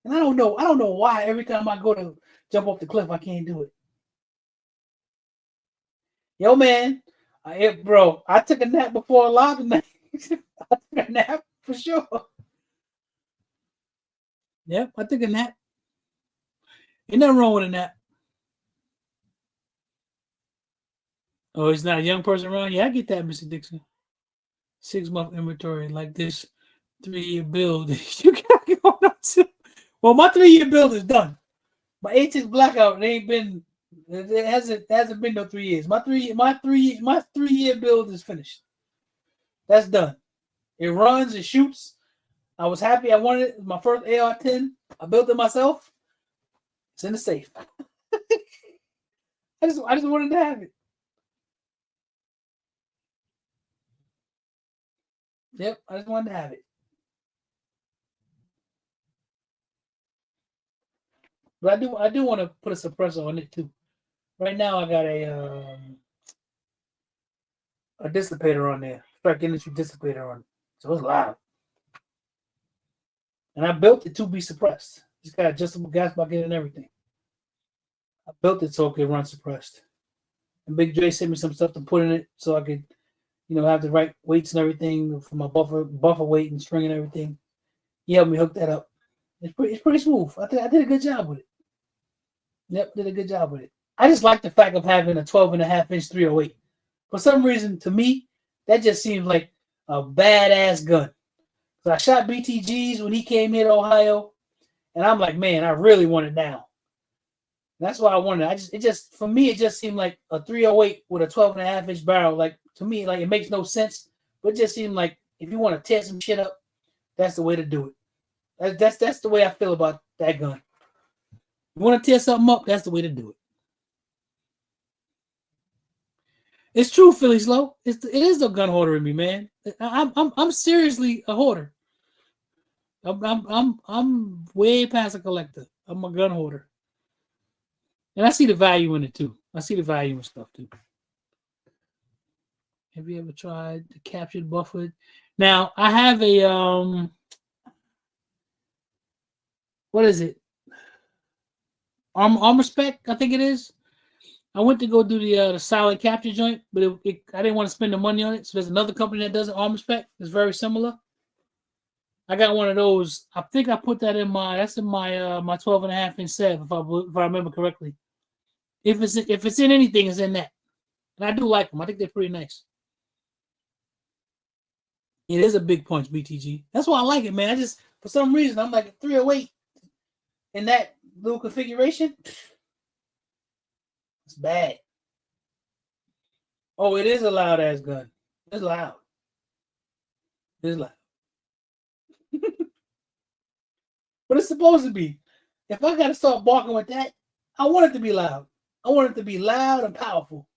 and I don't know why every time I go to jump off the cliff, I can't do it. Yo, man, bro, I took a nap before a live tonight. I took a nap for sure. Yep, I took a nap. Ain't nothing wrong with a nap. Oh, it's not a young person around? Yeah, I get that, Mr. Dixon. 6-month inventory like this 3-year build. You got going on too. Well, my 3-year build is done. My 86 blackout, it ain't been. It hasn't been no 3 years. My 3-year build is finished. That's done. It runs, it shoots. I was happy. I wanted it. My first AR-10. I built it myself. It's in the safe. I just wanted to have it. Yep, I just wanted to have it. But I do want to put a suppressor on it too. Right now I got a dissipator on there. Start getting this dissipator on. So it's loud. And I built it to be suppressed. It's got adjustable gas bucket and everything. I built it so it could run suppressed. And Big Dre sent me some stuff to put in it so I could, have the right weights and everything for my buffer weight and string and everything. He helped me hook that up. It's pretty smooth. I did a good job with it. Yep, did a good job with it. I just like the fact of having a 12.5-inch 308. For some reason, to me, that just seems like a badass gun. So I shot BTGs when he came here to Ohio, and I'm like, man, I really want it now. That's why I wanted it. For me, it just seemed like a 308 with a 12.5-inch barrel. Like, to me, like, it makes no sense, but it just seemed like if you want to tear some shit up, that's the way to do it. That's the way I feel about that gun. You want to tear something up, that's the way to do it. It's true, Philly Slow. It is a gun hoarder in me, man. I'm seriously a hoarder. I'm way past a collector. I'm a gun hoarder, and I see the value in it too. I see the value in stuff too. Have you ever tried the captured buffer? Now I have a what is it? Armor Spec, I think it is. I went to go do the solid capture joint, but I didn't want to spend the money on it. So there's another company that does an Armor Spec. It's very similar. I got one of those. I think I put that in my 12.5-inch Sev, if I remember correctly. If it's in anything, it's in that. And I do like them. I think they're pretty nice. It is a big punch, BTG. That's why I like it, man. I just, for some reason, I'm like a 308 in that little configuration. It's bad. Oh, it is a loud ass gun. It's loud. It's loud. But it's supposed to be. If I got to start barking with that, I want it to be loud. I want it to be loud and powerful.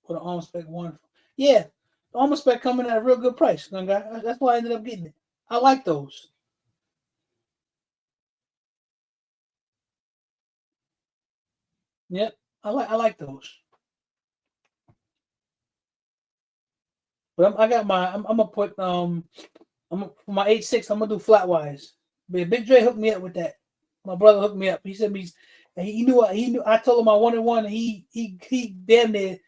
For the Armor Spec 1. Yeah, the Armor Spec coming at a real good price. That's why I ended up getting it. I like those. Yep, I like those. But I'm gonna put for my 86. I'm gonna do flat wise. But Big Dre hooked me up with that. My brother hooked me up. He said he knew. I told him I wanted one. And he damn near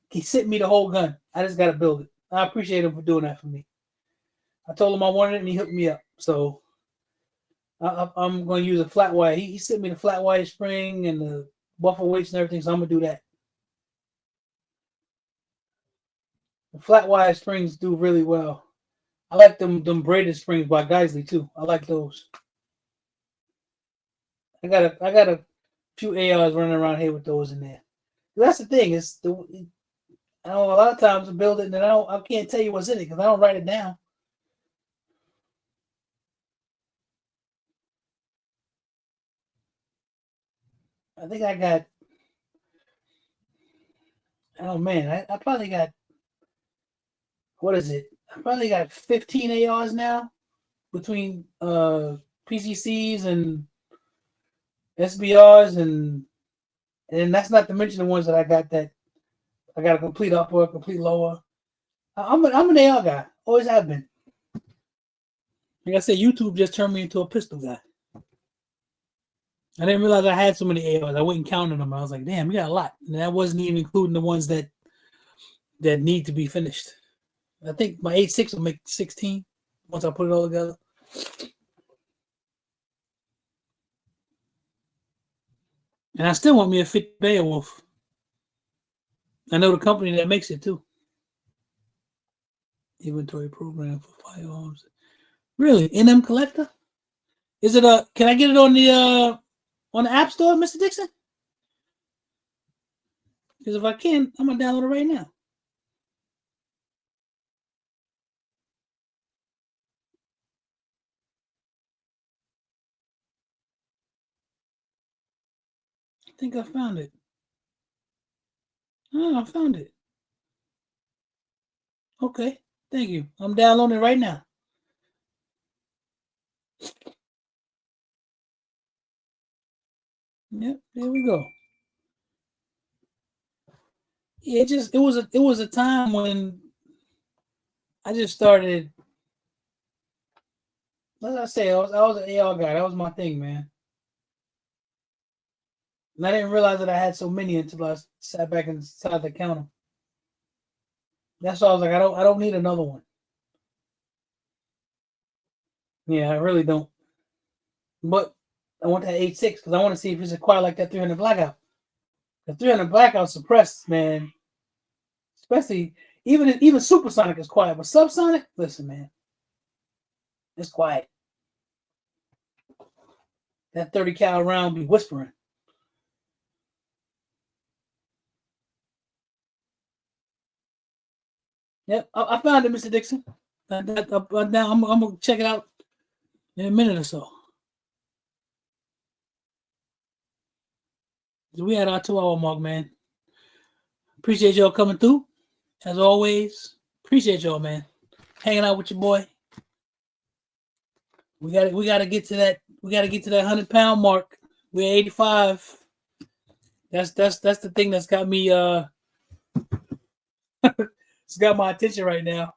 he sent me the whole gun. I just gotta build it. I appreciate him for doing that for me. I told him I wanted it, and he hooked me up. So I'm going to use a flat wire. He sent me the flat wire spring and the buffer weights and everything, so I'm going to do that. The flat wire springs do really well. I like them braided springs by Geisley too. I like those. I got a few ARs running around here with those in there. That's the thing. I know a lot of times I build it and I can't tell you what's in it because I don't write it down. I think I got. Oh man, I probably got. What is it? I probably got 15 ARs now between PCCs and SBRs and that's not to mention the ones that I got a complete upper, complete lower. I'm an AR guy. Always have been. Like I said, YouTube just turned me into a pistol guy. I didn't realize I had so many ARs. I went and counted them. I was like, damn, we got a lot. And that wasn't even including the ones that need to be finished. I think my 8.6 will make 16 once I put it all together. And I still want me a 50 Beowulf. I know the company that makes it too. Inventory program for firearms. Really? NM Collector? Is it can I get it on the App Store, Mr. Dixon? Because if I can, I'm gonna download it right now. I think I found it. Oh, I found it. Okay. Thank you. I'm downloading it right now. Yep, there we go. Yeah, it was a time when I just started. As I say, I was an AR guy. That was my thing, man. And I didn't realize that I had so many until I sat back inside the counter. That's why I was like, I don't need another one. Yeah, I really don't. But I want that 8.6 because I want to see if it's acquired like that 300 blackout. The 300 blackout suppressed, man. Especially even supersonic is quiet, but subsonic, listen, man, it's quiet. That 30 cal round be whispering. Yep, I found it, Mr. Dixon. Now I'm gonna check it out in a minute or so. We had our 2-hour mark, man. Appreciate y'all coming through. As always, appreciate y'all, man. Hanging out with your boy. We gotta get to that 100-pound mark. We're 85. That's the thing that's got me it's got my attention right now.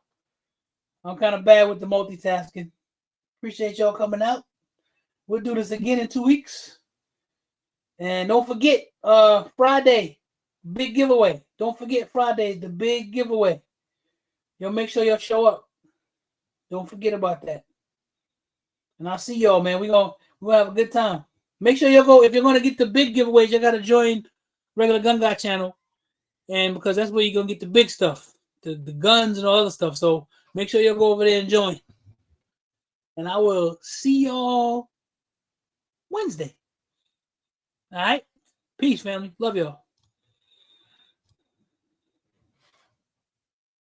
I'm kind of bad with the multitasking. Appreciate y'all coming out. We'll do this again in 2 weeks. And don't forget, Friday, big giveaway. Don't forget Friday, the big giveaway. Y'all make sure y'all show up. Don't forget about that. And I'll see y'all, man. We'll have a good time. Make sure y'all go. If you're gonna get the big giveaways, you gotta join Regular Gun Guy channel. And because that's where you're gonna get the big stuff, the guns and all other stuff. So make sure you'll go over there and join. And I will see y'all Wednesday. All right. Peace, family. Love y'all.